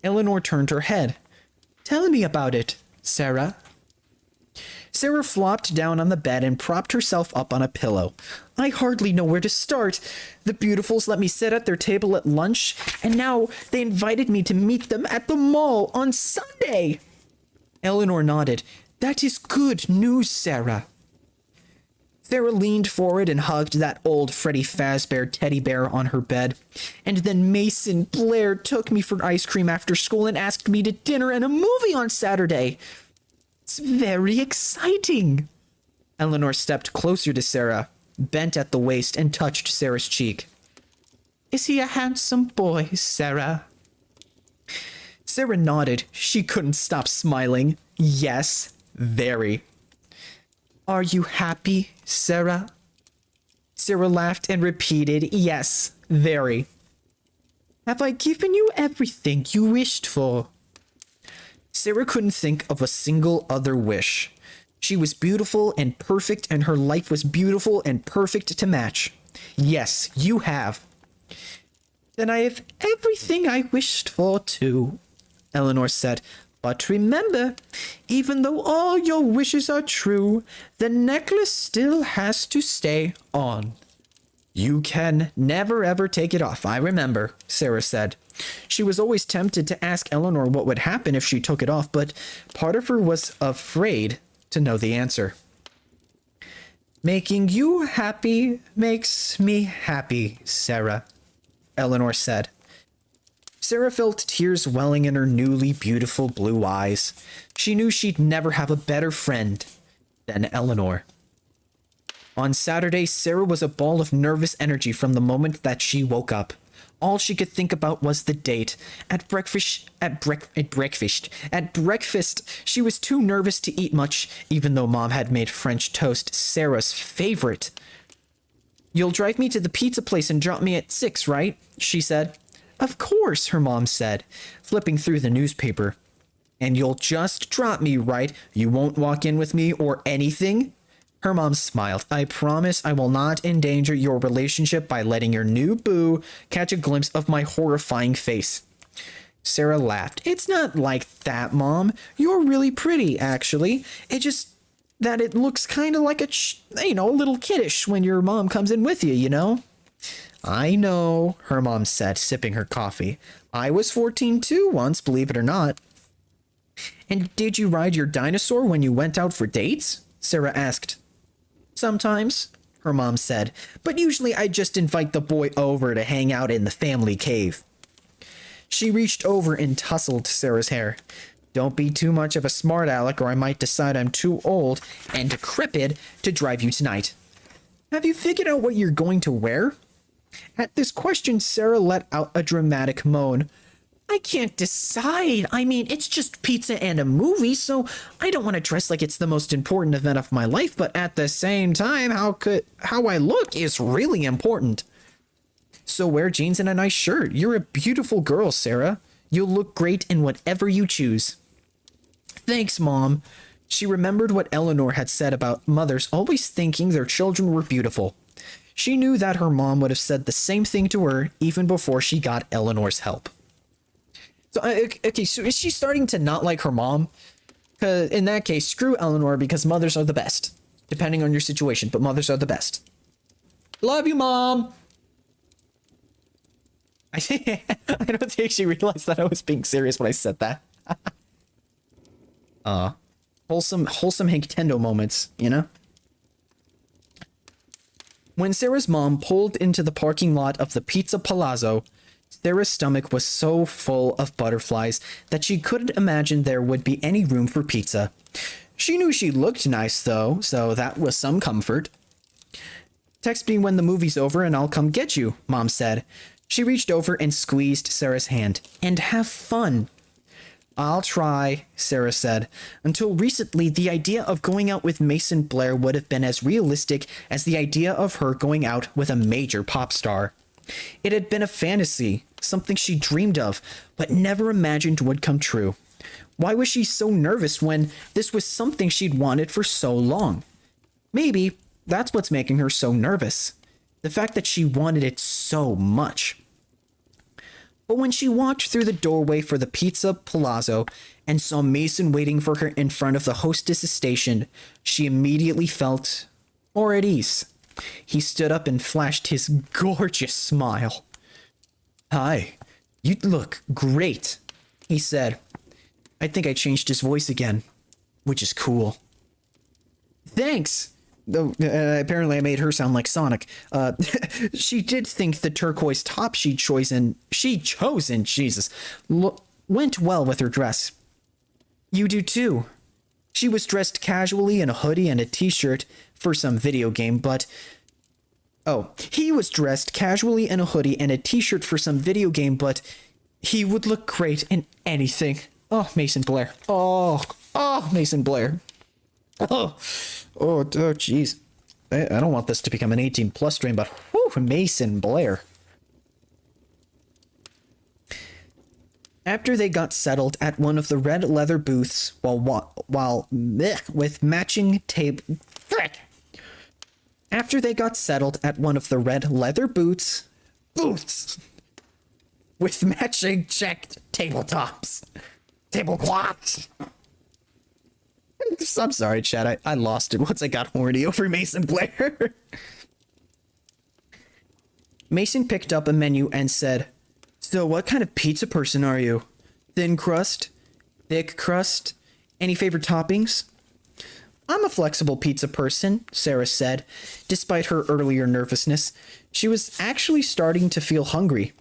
Eleanor turned her head. "Tell me about it, Sarah." Sarah flopped down on the bed and propped herself up on a pillow. "I hardly know where to start. The Beautifuls let me sit at their table at lunch, and now they invited me to meet them at the mall on Sunday." Eleanor nodded. "That is good news, Sarah." Sarah leaned forward and hugged that old Freddy Fazbear teddy bear on her bed. "And then Mason Blair took me for ice cream after school and asked me to dinner and a movie on Saturday. It's very exciting." Eleanor stepped closer to Sarah, bent at the waist, and touched Sarah's cheek. "Is he a handsome boy, Sarah?" Sarah nodded. She couldn't stop smiling. "Yes, very." "Are you happy, Sarah?" Sarah laughed and repeated, "Yes, very." "Have I given you everything you wished for?" Sarah couldn't think of a single other wish. She was beautiful and perfect, and her life was beautiful and perfect to match. "Yes, you have." "Then I have everything I wished for, too," Eleanor said. "But remember, even though all your wishes are true, the necklace still has to stay on." "You can never ever take it off, I remember," Sarah said. She was always tempted to ask Eleanor what would happen if she took it off, but part of her was afraid to know the answer. "Making you happy makes me happy, Sarah," Eleanor said. Sarah felt tears welling in her newly beautiful blue eyes. She knew she'd never have a better friend than Eleanor. On Saturday, Sarah was a ball of nervous energy from the moment that she woke up. All she could think about was the date. At breakfast, she was too nervous to eat much, even though Mom had made French toast, Sarah's favorite. "You'll drive me to the pizza place and drop me at 6, right?" she said. "Of course," her mom said, flipping through the newspaper. "And you'll just drop me, right? You won't walk in with me or anything?" Her mom smiled. "I promise I will not endanger your relationship by letting your new boo catch a glimpse of my horrifying face." Sarah laughed. "It's not like that, Mom. You're really pretty, actually. It just that it looks kind of like a little kiddish when your mom comes in with you, you know?" "I know," her mom said, sipping her coffee. "I was 14 too once, believe it or not." "And did you ride your dinosaur when you went out for dates?" Sarah asked. "Sometimes," her mom said, "but usually I just invite the boy over to hang out in the family cave." She reached over and tousled Sarah's hair. "Don't be too much of a smart aleck, or I might decide I'm too old and decrepit to drive you tonight." "Have you figured out what you're going to wear?" At this question, Sarah let out a dramatic moan. I can't decide. I mean, it's just pizza and a movie, so I don't want to dress like it's the most important event of my life, but at the same time, how I look is really important. So wear jeans and a nice shirt. You're a beautiful girl, Sarah. You'll look great in whatever you choose. Thanks, Mom. She remembered what Eleanor had said about mothers always thinking their children were beautiful. She knew that her mom would have said the same thing to her even before she got Eleanor's help. So, okay, so is she starting to not like her mom? In that case, screw Eleanor, because mothers are the best. Depending on your situation, but mothers are the best. Love you, Mom! I don't think she realized that I was being serious when I said that. Wholesome Hanktendo moments, you know? When Sarah's mom pulled into the parking lot of the Pizza Palazzo, Sarah's stomach was so full of butterflies that she couldn't imagine there would be any room for pizza. She knew she looked nice, though, so that was some comfort. Text me when the movie's over and I'll come get you, Mom said. She reached over and squeezed Sarah's hand. And have fun. I'll try, Sarah said. Until recently, the idea of going out with Mason Blair would have been as realistic as the idea of her going out with a major pop star. It had been a fantasy, something she dreamed of, but never imagined would come true. Why was she so nervous when this was something she'd wanted for so long? Maybe that's what's making her so nervous. The fact that she wanted it so much. But when she walked through the doorway for the Pizza Palazzo and saw Mason waiting for her in front of the hostess's station, she immediately felt more at ease. He stood up and flashed his gorgeous smile. Hi, you look great, he said. I think I changed his voice again, which is cool. Thanks. Though apparently I made her sound like Sonic. She did think the turquoise top she'd chosen, Jesus, went well with her dress. You do too. She was dressed casually in a hoodie and a t-shirt for some video game, but... Oh, he was dressed casually in a hoodie and a t-shirt for some video game, but he would look great in anything. Oh, Mason Blair. Oh, Mason Blair. Oh, jeez. I don't want this to become an 18+ stream, but whew, Mason Blair. After they got settled at one of the red leather booths, with matching table... After they got settled at one of the red leather booths with matching checked tablecloths. I'm sorry, chat. I lost it once I got horny over Mason Blair. Mason picked up a menu and said, "So what kind of pizza person are you? Thin crust? Thick crust? Any favorite toppings?" "I'm a flexible pizza person," Sarah said. Despite her earlier nervousness, she was actually starting to feel hungry.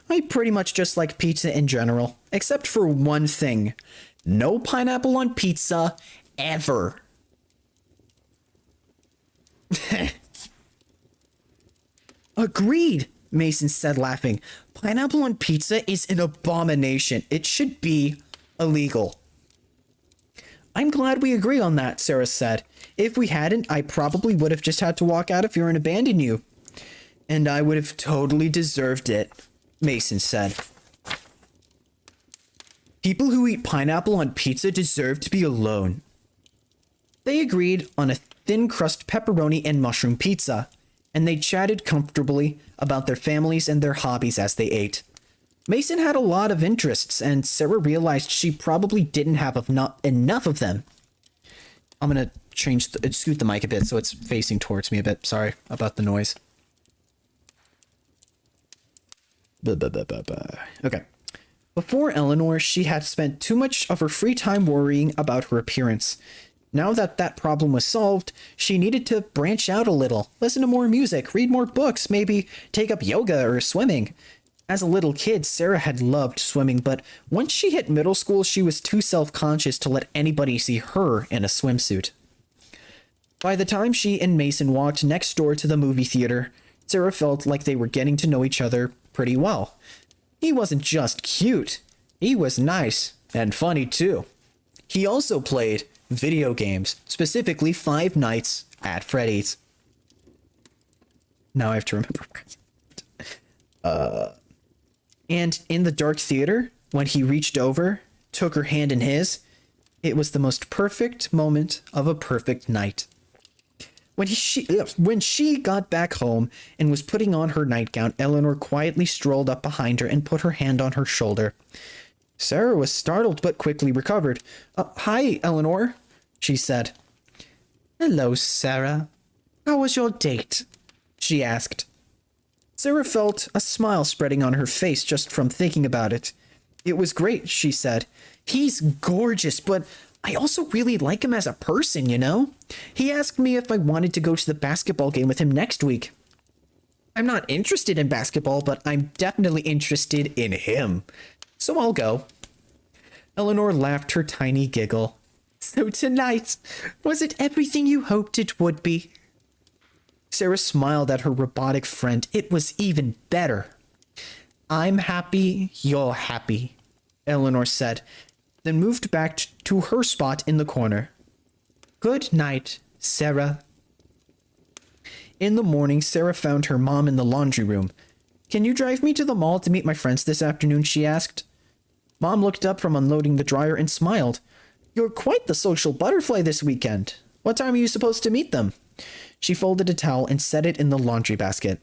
"I pretty much just like pizza in general, except for one thing. No pineapple on pizza, ever." "Agreed," Mason said, laughing. "Pineapple on pizza is an abomination. It should be illegal." "I'm glad we agree on that," Sarah said. "If we hadn't, I probably would have just had to walk out of here and abandon you." "And I would have totally deserved it," Mason said. "People who eat pineapple on pizza deserve to be alone." They agreed on a thin crust pepperoni and mushroom pizza, and they chatted comfortably about their families and their hobbies as they ate. Mason had a lot of interests, and Sarah realized she probably didn't have enough of them. I'm gonna scoot the mic a bit so it's facing towards me a bit. Sorry about the noise. Okay. Before Eleanor, she had spent too much of her free time worrying about her appearance. Now that that problem was solved, she needed to branch out a little, listen to more music, read more books, maybe take up yoga or swimming. As a little kid, Sarah had loved swimming, but once she hit middle school, she was too self-conscious to let anybody see her in a swimsuit. By the time she and Mason walked next door to the movie theater, Sarah felt like they were getting to know each other pretty well. He wasn't just cute, he was nice and funny too. He also played video games, specifically Five Nights at Freddy's. Now I have to remember. And in the dark theater, when he reached over, took her hand in his, it was the most perfect moment of a perfect night. When she got back home and was putting on her nightgown, Eleanor quietly strolled up behind her and put her hand on her shoulder. Sarah was startled but quickly recovered. Hi, Eleanor, she said. Hello, Sarah. How was your date? She asked. Sarah felt a smile spreading on her face just from thinking about it. It was great, she said. He's gorgeous, but I also really like him as a person, you know? He asked me if I wanted to go to the basketball game with him next week. I'm not interested in basketball, but I'm definitely interested in him. So I'll go. Eleanor laughed her tiny giggle. So tonight, was it everything you hoped it would be? Sarah smiled at her robotic friend. It was even better. I'm happy, you're happy, Eleanor said, then moved back to her spot in the corner. Good night, Sarah. In the morning, Sarah found her mom in the laundry room. Can you drive me to the mall to meet my friends this afternoon? She asked. Mom looked up from unloading the dryer and smiled. You're quite the social butterfly this weekend. What time are you supposed to meet them? She folded a towel and set it in the laundry basket.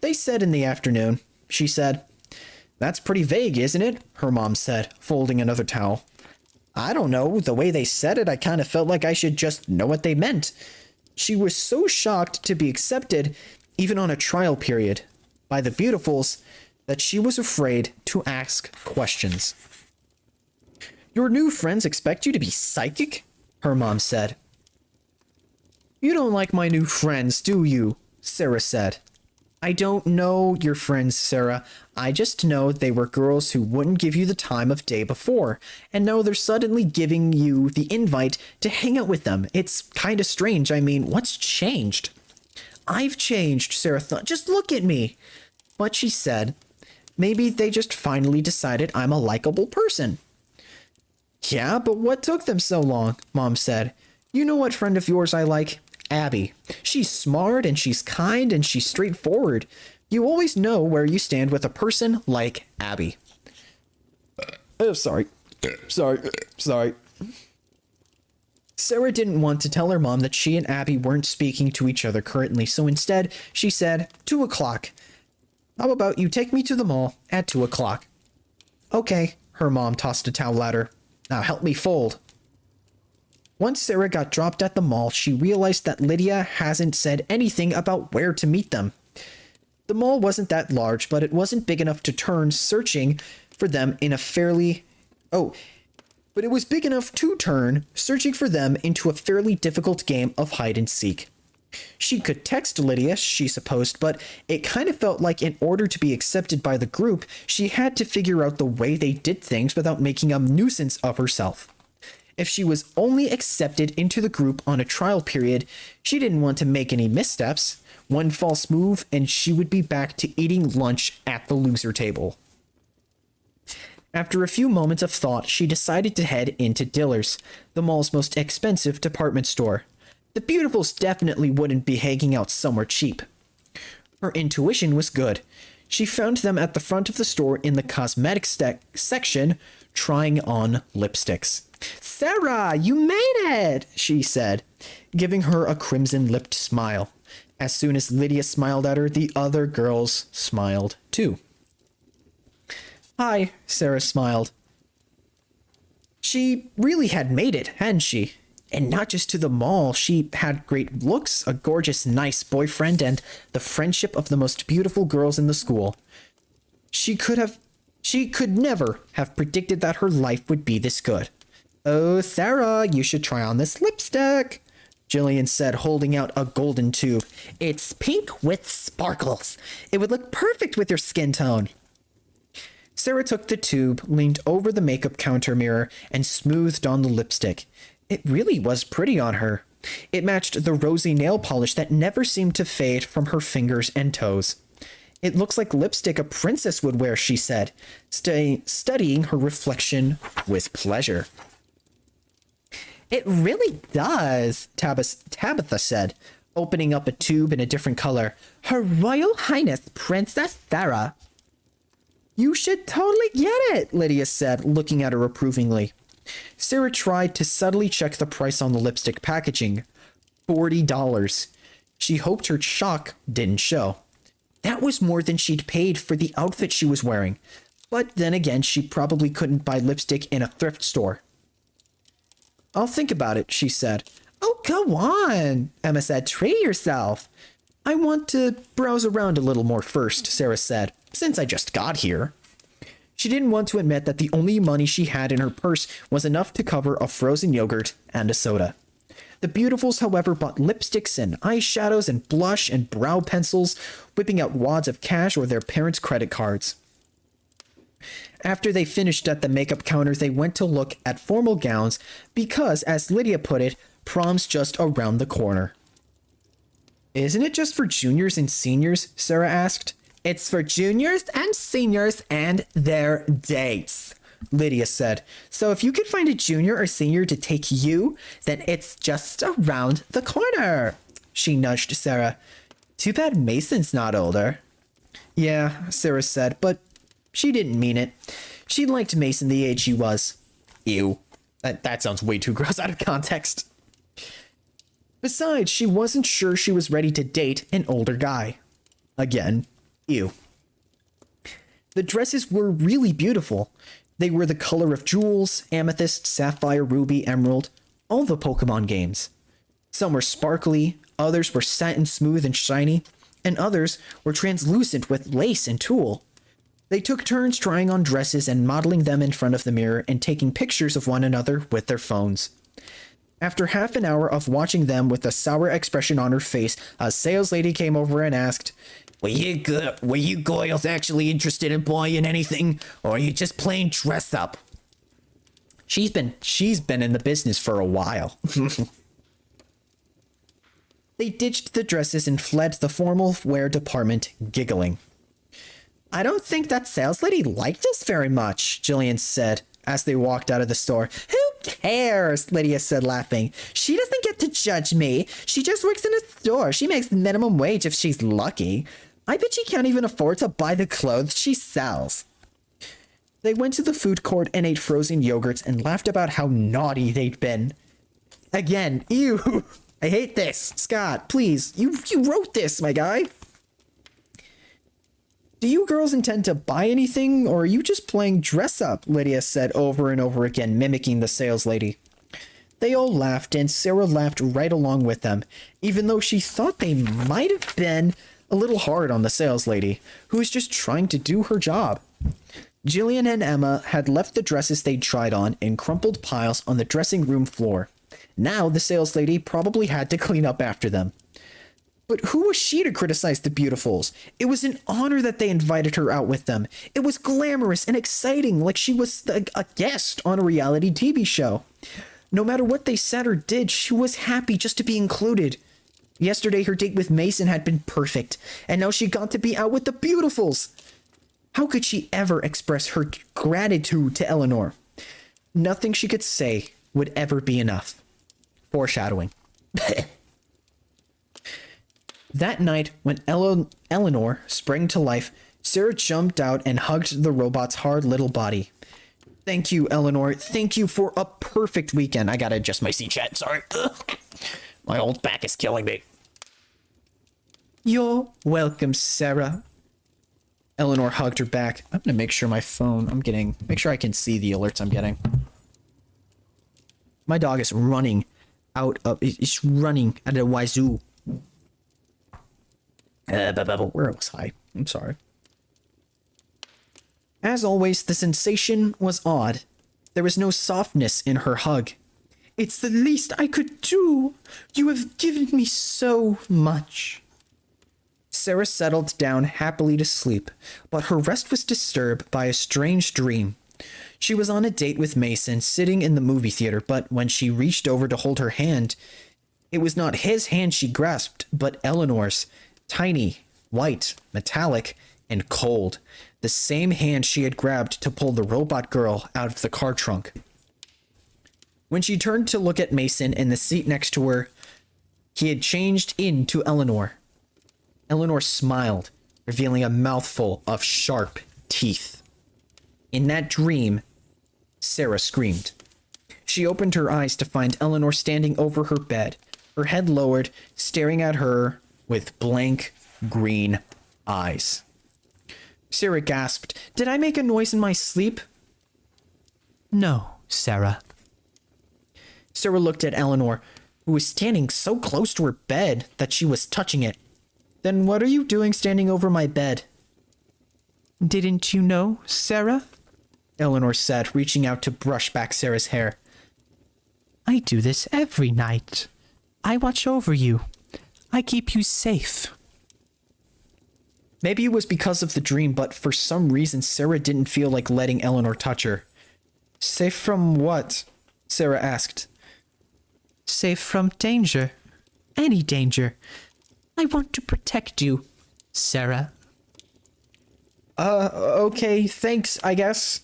They said in the afternoon, she said. That's pretty vague, isn't it? Her mom said, folding another towel. I don't know. The way they said it, I kind of felt like I should just know what they meant. She was so shocked to be accepted, even on a trial period, by the Beautifuls, that she was afraid to ask questions. Your new friends expect you to be psychic? Her mom said. You don't like my new friends, do you? Sarah said. I don't know your friends, Sarah. I just know they were girls who wouldn't give you the time of day before, and now they're suddenly giving you the invite to hang out with them. It's kind of strange. I mean, what's changed? I've changed, Sarah thought. Just look at me. But she said, maybe they just finally decided I'm a likable person. Yeah, but what took them so long? Mom said. You know what friend of yours I like? Abby. She's smart and she's kind and she's straightforward. You always know where you stand with a person like Abby. Sorry. Sarah didn't want to tell her mom that she and Abby weren't speaking to each other currently, so instead she said 2 o'clock. How about you take me to the mall at 2 o'clock? Okay, her mom tossed a towel at her. Now help me fold. Once Sarah got dropped at the mall, she realized that Lydia hasn't said anything about where to meet them. The mall wasn't that large, but it wasn't big enough to turn searching for them in a fairly... But it was big enough to turn searching for them into a fairly difficult game of hide and seek. She could text Lydia, she supposed, but it kind of felt like in order to be accepted by the group, she had to figure out the way they did things without making a nuisance of herself. If she was only accepted into the group on a trial period, she didn't want to make any missteps. One false move and she would be back to eating lunch at the loser table. After a few moments of thought, she decided to head into Dillard's, the mall's most expensive department store. The Beautifuls definitely wouldn't be hanging out somewhere cheap. Her intuition was good. She found them at the front of the store in the cosmetics section, trying on lipsticks. Sarah, you made it, she said, giving her a crimson-lipped smile. As soon as Lydia smiled at her, the other girls smiled too. Hi, Sarah smiled. She really had made it, hadn't she? And not just to the mall, she had great looks, a gorgeous, nice boyfriend, and the friendship of the most beautiful girls in the school. She could never have predicted that her life would be this good. Oh, Sarah, you should try on this lipstick, Jillian said, holding out a golden tube. It's pink with sparkles. It would look perfect with your skin tone. Sarah took the tube, leaned over the makeup counter mirror, and smoothed on the lipstick. It really was pretty on her. It matched the rosy nail polish that never seemed to fade from her fingers and toes. It looks like lipstick a princess would wear, she said, studying her reflection with pleasure. It really does, Tabitha said, opening up a tube in a different color. Her Royal Highness Princess Sarah. You should totally get it, Lydia said, looking at her approvingly. Sarah tried to subtly check the price on the lipstick packaging. $40. She hoped her shock didn't show. That was more than she'd paid for the outfit she was wearing. But then again, she probably couldn't buy lipstick in a thrift store. I'll think about it, she said. Oh, go on, Emma said. Treat yourself. I want to browse around a little more first, Sarah said, since I just got here. She didn't want to admit that the only money she had in her purse was enough to cover a frozen yogurt and a soda. The Beautifuls, however, bought lipsticks and eyeshadows and blush and brow pencils, whipping out wads of cash or their parents' credit cards. After they finished at the makeup counter, they went to look at formal gowns because, as Lydia put it, prom's just around the corner. Isn't it just for juniors and seniors? Sarah asked. It's for juniors and seniors and their dates, Lydia said. So if you could find a junior or senior to take you, then it's just around the corner. She nudged Sarah. Too bad Mason's not older. Yeah, Sarah said, but she didn't mean it. She liked Mason the age he was. Ew. That sounds way too gross out of context. Besides, she wasn't sure she was ready to date an older guy. Again, ew. The dresses were really beautiful. They were the color of jewels, amethyst, sapphire, ruby, emerald, all the Pokemon games. Some were sparkly, others were satin smooth and shiny, and others were translucent with lace and tulle. They took turns trying on dresses and modeling them in front of the mirror and taking pictures of one another with their phones. After half an hour of watching them with a sour expression on her face, a sales lady came over and asked, Were you girls actually interested in buying anything, or are you just playing dress up? She's been in the business for a while. They ditched the dresses and fled the formal wear department, giggling. I don't think that sales lady liked us very much, Jillian said as they walked out of the store. Who cares? Lydia said, laughing. She doesn't get to judge me. She just works in a store. She makes minimum wage if she's lucky. I bet she can't even afford to buy the clothes she sells. They went to the food court and ate frozen yogurts and laughed about how naughty they'd been. Again, ew. I hate this. Scott, please. You wrote this, my guy. Do you girls intend to buy anything, or are you just playing dress up? Lydia said over and over again, mimicking the sales lady. They all laughed, and Sarah laughed right along with them, even though she thought they might have been a little hard on the sales lady, who was just trying to do her job. Jillian and Emma had left the dresses they'd tried on in crumpled piles on the dressing room floor. Now the sales lady probably had to clean up after them. But who was she to criticize the Beautifuls? It was an honor that they invited her out with them. It was glamorous and exciting, like she was a guest on a reality TV show. No matter what they said or did, she was happy just to be included. Yesterday, her date with Mason had been perfect, and now she got to be out with the Beautifuls. How could she ever express her gratitude to Eleanor? Nothing she could say would ever be enough. Foreshadowing. That night, when Eleanor sprang to life, Sarah jumped out and hugged the robot's hard little body. Thank you, Eleanor. Thank you for a perfect weekend. I gotta adjust my C-chat, sorry. Ugh. My old back is killing me. You're welcome, Sarah. Eleanor hugged her back. I'm gonna make sure my phone, make sure I can see the alerts I'm getting. My dog is running it's running at a wazoo. Where was I? I'm sorry. As always, the sensation was odd. There was no softness in her hug. It's the least I could do. You have given me so much. Sarah settled down happily to sleep, but her rest was disturbed by a strange dream. She was on a date with Mason, sitting in the movie theater, but when she reached over to hold her hand, It was not his hand she grasped, but Eleanor's, tiny, white, metallic, and cold. The same hand she had grabbed to pull the robot girl out of the car trunk. When she turned to look at Mason in the seat next to her, he had changed into Eleanor. Eleanor smiled, revealing a mouthful of sharp teeth. In that dream, Sarah screamed. She opened her eyes to find Eleanor standing over her bed, her head lowered, staring at her with blank green eyes. Sarah gasped, "Did I make a noise in my sleep?" No, Sarah. Sarah looked at Eleanor, who was standing so close to her bed that she was touching it. "Then what are you doing standing over my bed?" Didn't you know, Sarah? Eleanor said, reaching out to brush back Sarah's hair. I do this every night. I watch over you. I keep you safe. Maybe it was because of the dream, but for some reason Sarah didn't feel like letting Eleanor touch her. "Safe from what?" Sarah asked. Safe from danger. Any danger. I want to protect you, Sarah. Okay, thanks, I guess.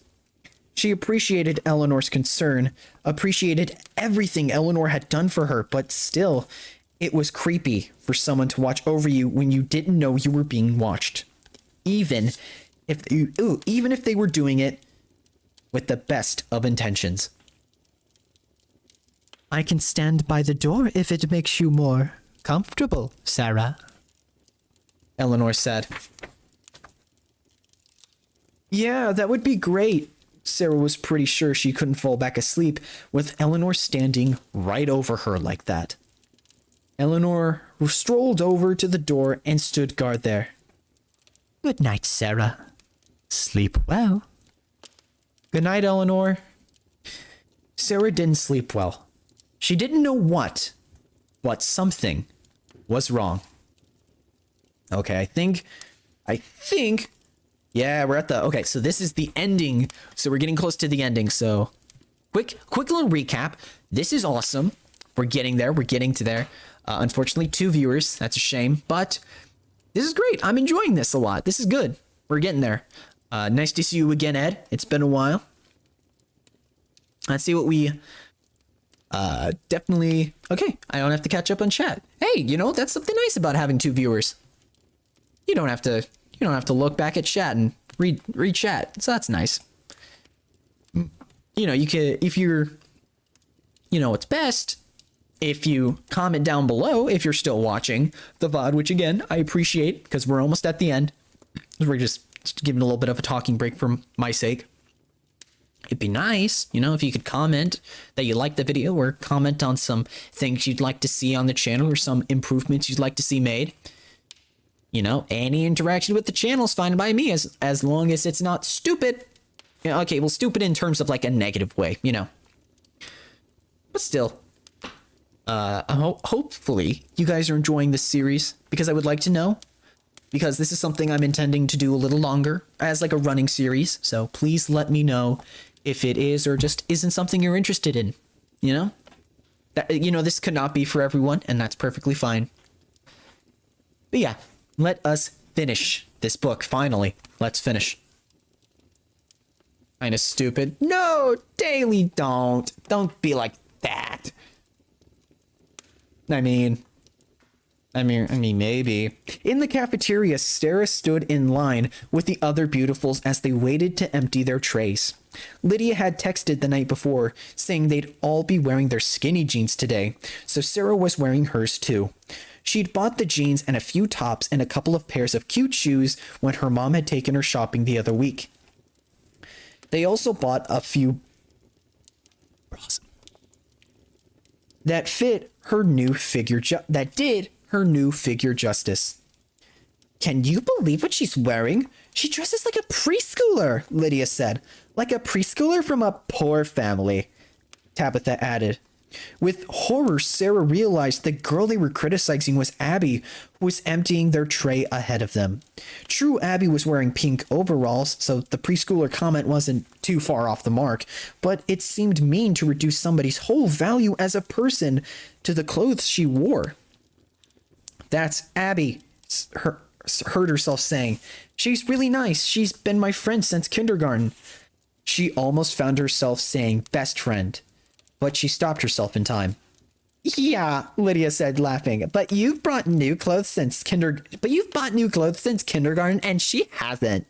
She appreciated Eleanor's concern, appreciated everything Eleanor had done for her, but still, it was creepy for someone to watch over you when you didn't know you were being watched. Even if they were doing it with the best of intentions. I can stand by the door if it makes you more comfortable, Sarah. Eleanor said. Yeah, that would be great. Sarah was pretty sure she couldn't fall back asleep with Eleanor standing right over her like that. Eleanor strolled over to the door and stood guard there. Good night, Sarah. Sleep well. Good night, Eleanor. Sarah didn't sleep well. She didn't know what, but something was wrong. Okay, I think, yeah, we're at the, okay, so this is the ending. So we're getting close to the ending. So quick little recap. This is awesome. We're getting there. We're getting to there. Unfortunately, 2 viewers. That's a shame, but this is great. I'm enjoying this a lot. This is good. We're getting there. Nice to see you again, Ed. It's been a while. Let's see what we, definitely, okay, I don't have to catch up on chat. Hey, you know, that's something nice about having 2 viewers. You don't have to look back at chat and read chat. So that's nice. You know, you can, if you're, you know, it's best if you comment down below if you're still watching the VOD, which again, I appreciate because we're almost at the end. We're just giving a little bit of a talking break for my sake. It'd be nice, you know, if you could comment that you liked the video or comment on some things you'd like to see on the channel or some improvements you'd like to see made. You know, any interaction with the channel is fine by me as long as it's not stupid. Yeah, okay, well, stupid in terms of like a negative way, you know. But still, hopefully you guys are enjoying this series because I would like to know. Because this is something I'm intending to do a little longer as like a running series. So please let me know if it is or just isn't something you're interested in, you know? That, you know, this could not be for everyone, and that's perfectly fine. But yeah, let us finish this book, finally. Let's finish. Kinda stupid. No, Daily, don't. Don't be like that. I mean, maybe. In the cafeteria, Sarah stood in line with the other beautifuls as they waited to empty their trays. Lydia had texted the night before, saying they'd all be wearing their skinny jeans today, so Sarah was wearing hers too. She'd bought the jeans and a few tops and a couple of pairs of cute shoes when her mom had taken her shopping the other week. They also bought a few bras that fit her new figure her new figure justice. Can you believe what she's wearing? She dresses like a preschooler, Lydia said. Like a preschooler from a poor family, Tabitha added. With horror, Sarah realized the girl they were criticizing was Abby, who was emptying their tray ahead of them. True, Abby was wearing pink overalls, so the preschooler comment wasn't too far off the mark, but it seemed mean to reduce somebody's whole value as a person to the clothes she wore. That's Abby, heard herself saying. She's really nice. She's been my friend since kindergarten. She almost found herself saying best friend, but she stopped herself in time. Yeah, Lydia said, laughing, but you've bought new clothes since kindergarten and she hasn't.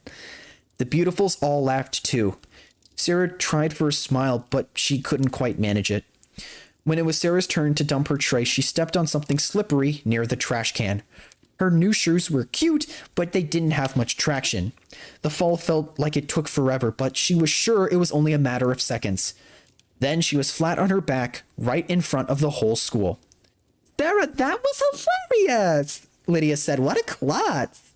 The Beautifuls all laughed too. Sarah tried for a smile, but she couldn't quite manage it. When it was Sarah's turn to dump her tray, she stepped on something slippery near the trash can. Her new shoes were cute, but they didn't have much traction. The fall felt like it took forever, but she was sure it was only a matter of seconds. Then she was flat on her back, right in front of the whole school. Sarah, that was hilarious, Lydia said. What a klutz.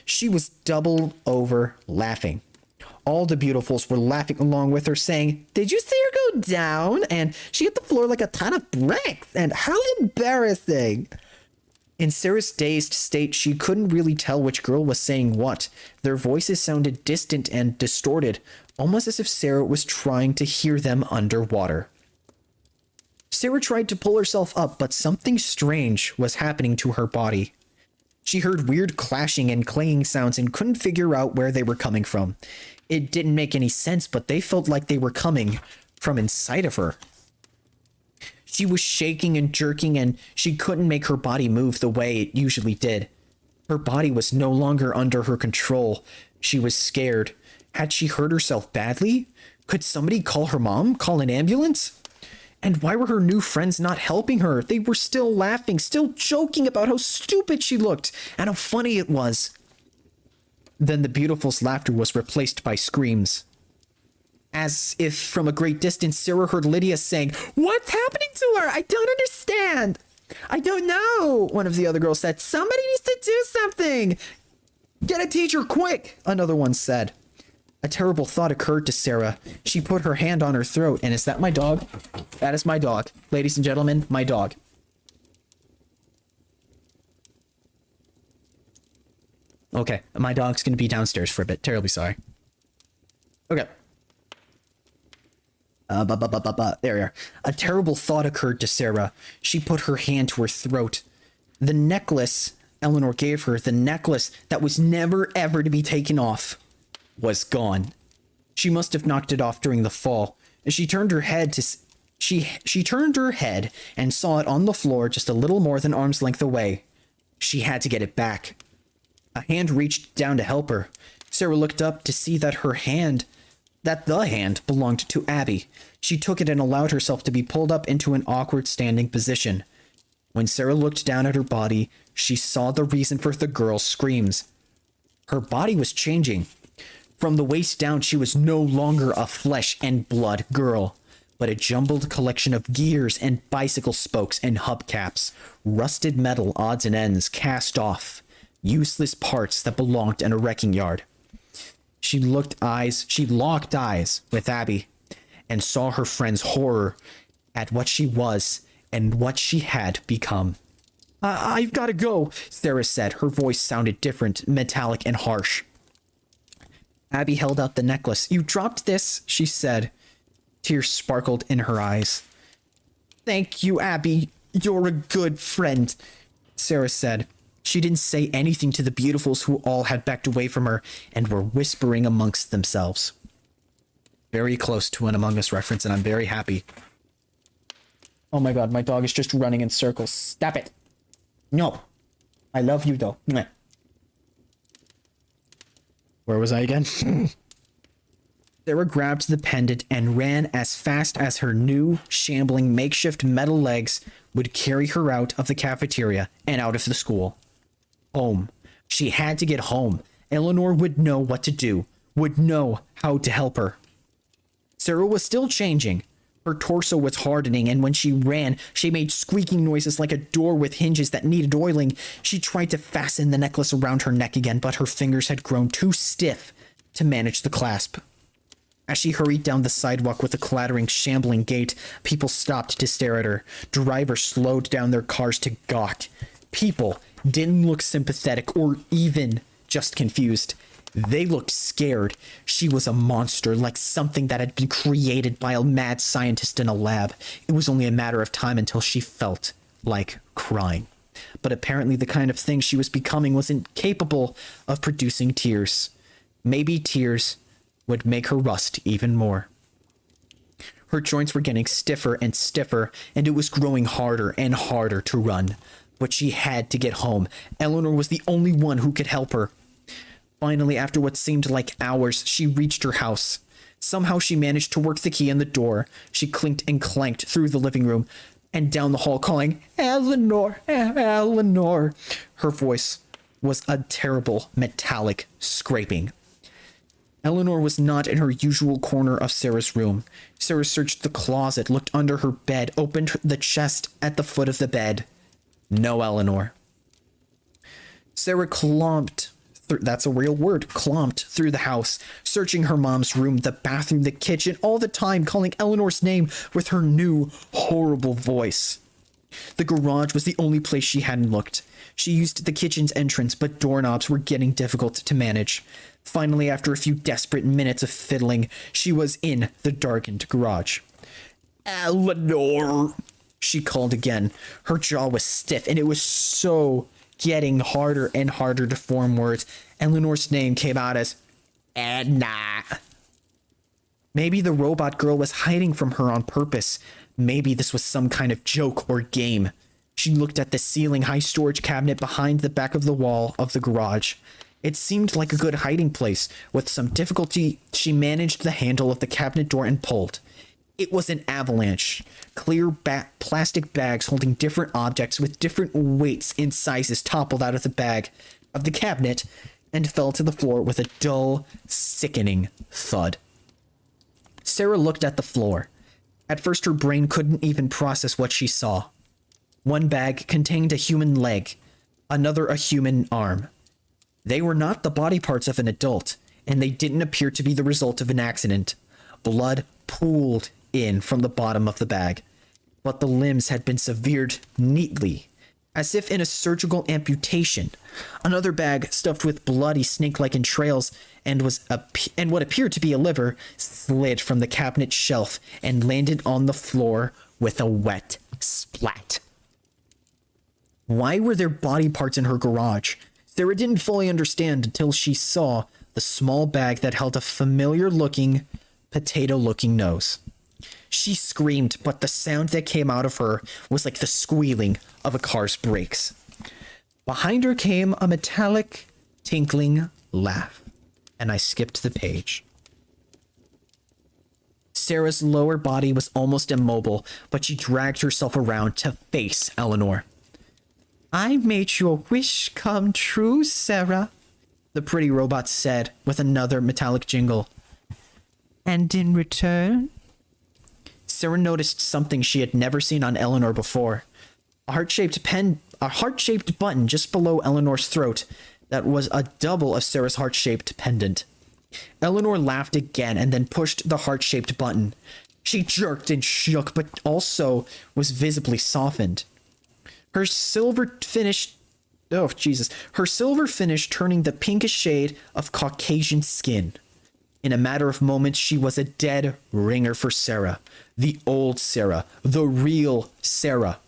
She was doubled over laughing. All the Beautifuls were laughing along with her, saying, did you see her go down? And she hit the floor like a ton of bricks. And how embarrassing. In Sarah's dazed state, she couldn't really tell which girl was saying what. Their voices sounded distant and distorted, almost as if Sarah was trying to hear them underwater. Sarah tried to pull herself up, but something strange was happening to her body. She heard weird clashing and clanging sounds and couldn't figure out where they were coming from. It didn't make any sense, but they felt like they were coming from inside of her. She was shaking and jerking, and she couldn't make her body move the way it usually did. Her body was no longer under her control. She was scared. Had she hurt herself badly? Could somebody call her mom? Call an ambulance? And why were her new friends not helping her? They were still laughing, still joking about how stupid she looked and how funny it was. Then the Beautiful's laughter was replaced by screams. As if from a great distance, Sarah heard Lydia saying, what's happening to her? I don't understand. I don't know, one of the other girls said. Somebody needs to do something. Get a teacher quick, another one said. A terrible thought occurred to Sarah. She put her hand on her throat, and is that my dog? That is my dog. Ladies and gentlemen, my dog. Okay, my dog's gonna be downstairs for a bit. Terribly sorry. Okay. There we are. A terrible thought occurred to Sarah. She put her hand to her throat. The necklace Eleanor gave her, the necklace that was never ever to be taken off, was gone. She must have knocked it off during the fall. She turned her head to she turned her head and saw it on the floor just a little more than arm's length away. She had to get it back. A hand reached down to help her. Sarah looked up to see that the hand belonged to Abby. She took it and allowed herself to be pulled up into an awkward standing position. When Sarah looked down at her body, she saw the reason for the girl's screams. Her body was changing. From the waist down, she was no longer a flesh and blood girl, but a jumbled collection of gears and bicycle spokes and hubcaps, rusted metal odds and ends cast off, useless parts that belonged in a wrecking yard. She locked eyes with Abby and saw her friend's horror at what she was and what she had become. I've got to go, Sarah said. Her voice sounded different, metallic and harsh. Abby held out the necklace. You dropped this, she said. Tears sparkled in her eyes. Thank you, Abby. You're a good friend, Sarah said. She didn't say anything to the Beautifuls, who all had backed away from her and were whispering amongst themselves. Very close to an Among Us reference, and I'm very happy. Oh my god, my dog is just running in circles. Stop it. No. I love you, though. Mwah. Where was I again? Sarah grabbed the pendant and ran as fast as her new, shambling makeshift metal legs would carry her out of the cafeteria and out of the school. Home. She had to get home. Eleanor would know what to do, would know how to help her. Sarah was still changing. Her torso was hardening, and when she ran, she made squeaking noises like a door with hinges that needed oiling. She tried to fasten the necklace around her neck again, but her fingers had grown too stiff to manage the clasp. As she hurried down the sidewalk with a clattering, shambling gait, people stopped to stare at her. Drivers slowed down their cars to gawk. People didn't look sympathetic or even just confused. They looked scared. She was a monster, like something that had been created by a mad scientist in a lab. It was only a matter of time until she felt like crying. But apparently the kind of thing she was becoming wasn't capable of producing tears. Maybe tears would make her rust even more. Her joints were getting stiffer and stiffer, and it was growing harder and harder to run. But she had to get home. Eleanor was the only one who could help her. Finally, after what seemed like hours, she reached her house. Somehow she managed to work the key in the door. She clinked and clanked through the living room and down the hall, calling, "Eleanor, Eleanor." Her voice was a terrible metallic scraping. Eleanor was not in her usual corner of Sarah's room. Sarah searched the closet, looked under her bed, opened the chest at the foot of the bed. No Eleanor. Sarah clomped, that's a real word, clomped through the house, searching her mom's room, the bathroom, the kitchen, all the time calling Eleanor's name with her new, horrible voice. The garage was the only place she hadn't looked. She used the kitchen's entrance, but doorknobs were getting difficult to manage. Finally, after a few desperate minutes of fiddling, she was in the darkened garage. "Eleanor," she called again. Her jaw was stiff, and it was so getting harder and harder to form words. Eleanor's name came out as Edna. Maybe the robot girl was hiding from her on purpose. Maybe this was some kind of joke or game. She looked at the ceiling high storage cabinet behind the back of the wall of the garage. It seemed like a good hiding place. With some difficulty, she managed the handle of the cabinet door and pulled. It was an avalanche. Clear plastic bags holding different objects with different weights and sizes toppled out of the bag of the cabinet and fell to the floor with a dull, sickening thud. Sarah looked at the floor. At first, her brain couldn't even process what she saw. One bag contained a human leg, another a human arm. They were not the body parts of an adult, and they didn't appear to be the result of an accident. Blood pooled in from the bottom of the bag, but the limbs had been severed neatly, as if in a surgical amputation. Another bag stuffed with bloody snake-like entrails and what appeared to be a liver slid from the cabinet shelf and landed on the floor with a wet splat. Why were there body parts in her garage? Sarah didn't fully understand until she saw the small bag that held a familiar-looking, potato-looking nose. She screamed, but the sound that came out of her was like the squealing of a car's brakes. Behind her came a metallic, tinkling laugh, and I skipped the page. Sarah's lower body was almost immobile, but she dragged herself around to face Eleanor. "I made your wish come true, Sarah," the pretty robot said with another metallic jingle. "And in return?" Sarah noticed something she had never seen on Eleanor before. A heart-shaped button just below Eleanor's throat that was a double of Sarah's heart-shaped pendant. Eleanor laughed again and then pushed the heart-shaped button. She jerked and shook, but also was visibly softened. Her silver finish turning the pinkish shade of Caucasian skin. In a matter of moments, she was a dead ringer for Sarah. The old Sarah. The real Sarah.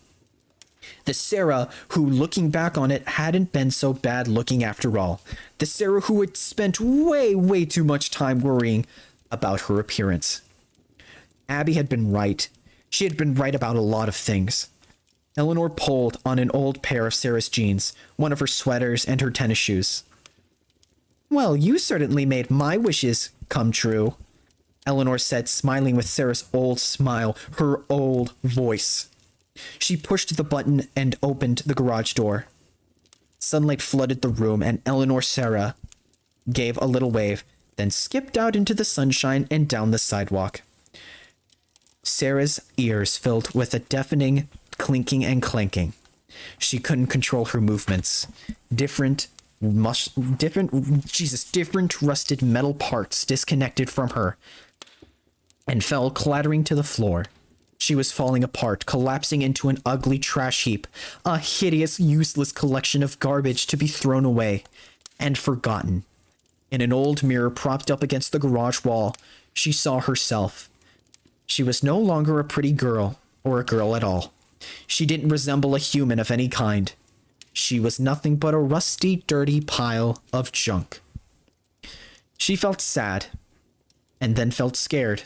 The Sarah who, looking back on it, hadn't been so bad looking after all. The Sarah who had spent way too much time worrying about her appearance. Abby had been right. She had been right about a lot of things. Eleanor pulled on an old pair of Sarah's jeans, one of her sweaters, and her tennis shoes. "Well, you certainly made my wishes come true," Eleanor said, smiling with Sarah's old smile, her old voice. She pushed the button and opened the garage door. Sunlight flooded the room, and Sarah gave a little wave, then skipped out into the sunshine and down the sidewalk. Sarah's ears filled with a deafening clinking and clanking. She couldn't control her movements. Different rusted metal parts disconnected from her, and fell clattering to the floor. She was falling apart, collapsing into an ugly trash heap, a hideous, useless collection of garbage to be thrown away and forgotten. In an old mirror propped up against the garage wall, she saw herself. She was no longer a pretty girl, or a girl at all. She didn't resemble a human of any kind. She was nothing but a rusty, dirty pile of junk. She felt sad, and then felt scared,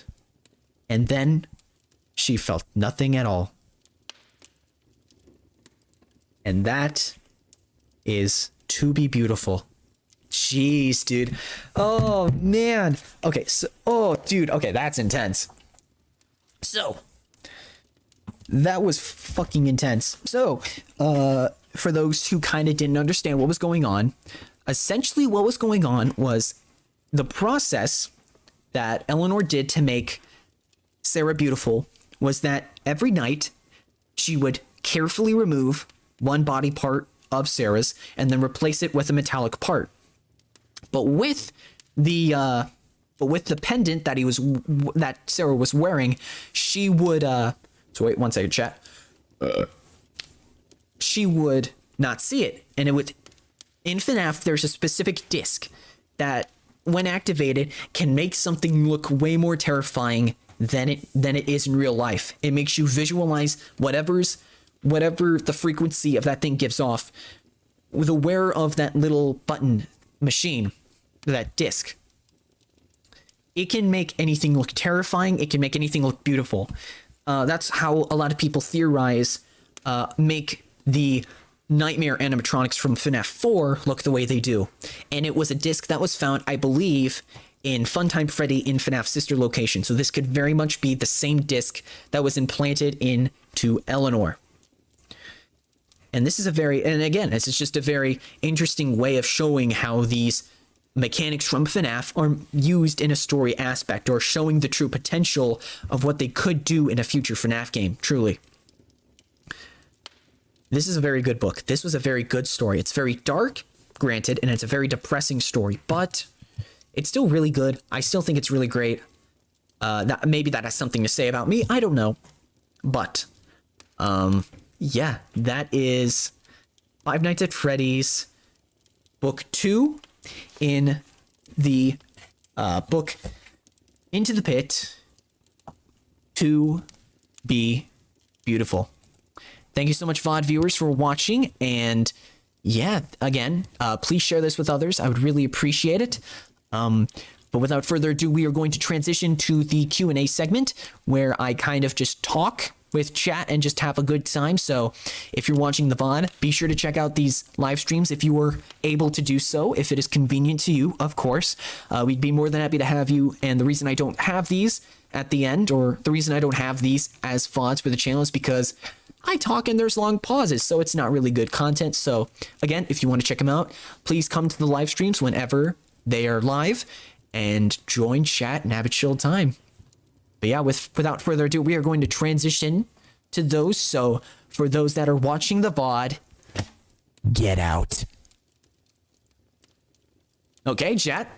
and then she felt nothing at all. And that is To Be Beautiful. Jeez, dude. Oh, man. Okay, so, oh, dude. Okay, that's intense. So, that was fucking intense. So, for those who kind of didn't understand what was going on, essentially what was going on was the process that Eleanor did to make Sarah beautiful was that every night she would carefully remove one body part of Sarah's and then replace it with a metallic part. But with the pendant that Sarah was wearing, she would so wait one second, chat. She would not see it, and it would. In FNAF, there's a specific disc that, when activated, can make something look way more terrifying than it is in real life. It makes you visualize whatever the frequency of that thing gives off. The wearer of that little button machine, that disc, it can make anything look terrifying. It can make anything look beautiful. That's how a lot of people theorize make the nightmare animatronics from FNAF 4 look the way they do. And it was a disc that was found, I believe, in Funtime Freddy in FNAF's sister location. So this could very much be the same disc that was implanted into Eleanor. And this is this is just a very interesting way of showing how these mechanics from FNAF are used in a story aspect, or showing the true potential of what they could do in a future FNAF game, truly. This is a very good book. This was a very good story. It's very dark, granted, and it's a very depressing story, but it's still really good. I still think it's really great. Maybe that has something to say about me. I don't know. But, yeah, that is Five Nights at Freddy's book 2 in the book Into the Pit, To Be Beautiful. Thank you so much, VOD viewers, for watching. And yeah, again, please share this with others. I would really appreciate it. But without further ado, we are going to transition to the Q&A segment, where I kind of just talk with chat and just have a good time. So if you're watching the VOD, be sure to check out these live streams if you were able to do so, if it is convenient to you, of course. We'd be more than happy to have you. And the reason I don't have these at the end, or the reason I don't have these as VODs for the channel, is because I talk and there's long pauses, so it's not really good content. So again, if you want to check them out, please come to the live streams whenever they are live and join chat and have a chill time. But yeah, without further ado, we are going to transition to those. So for those that are watching the VOD, get out. Okay, chat.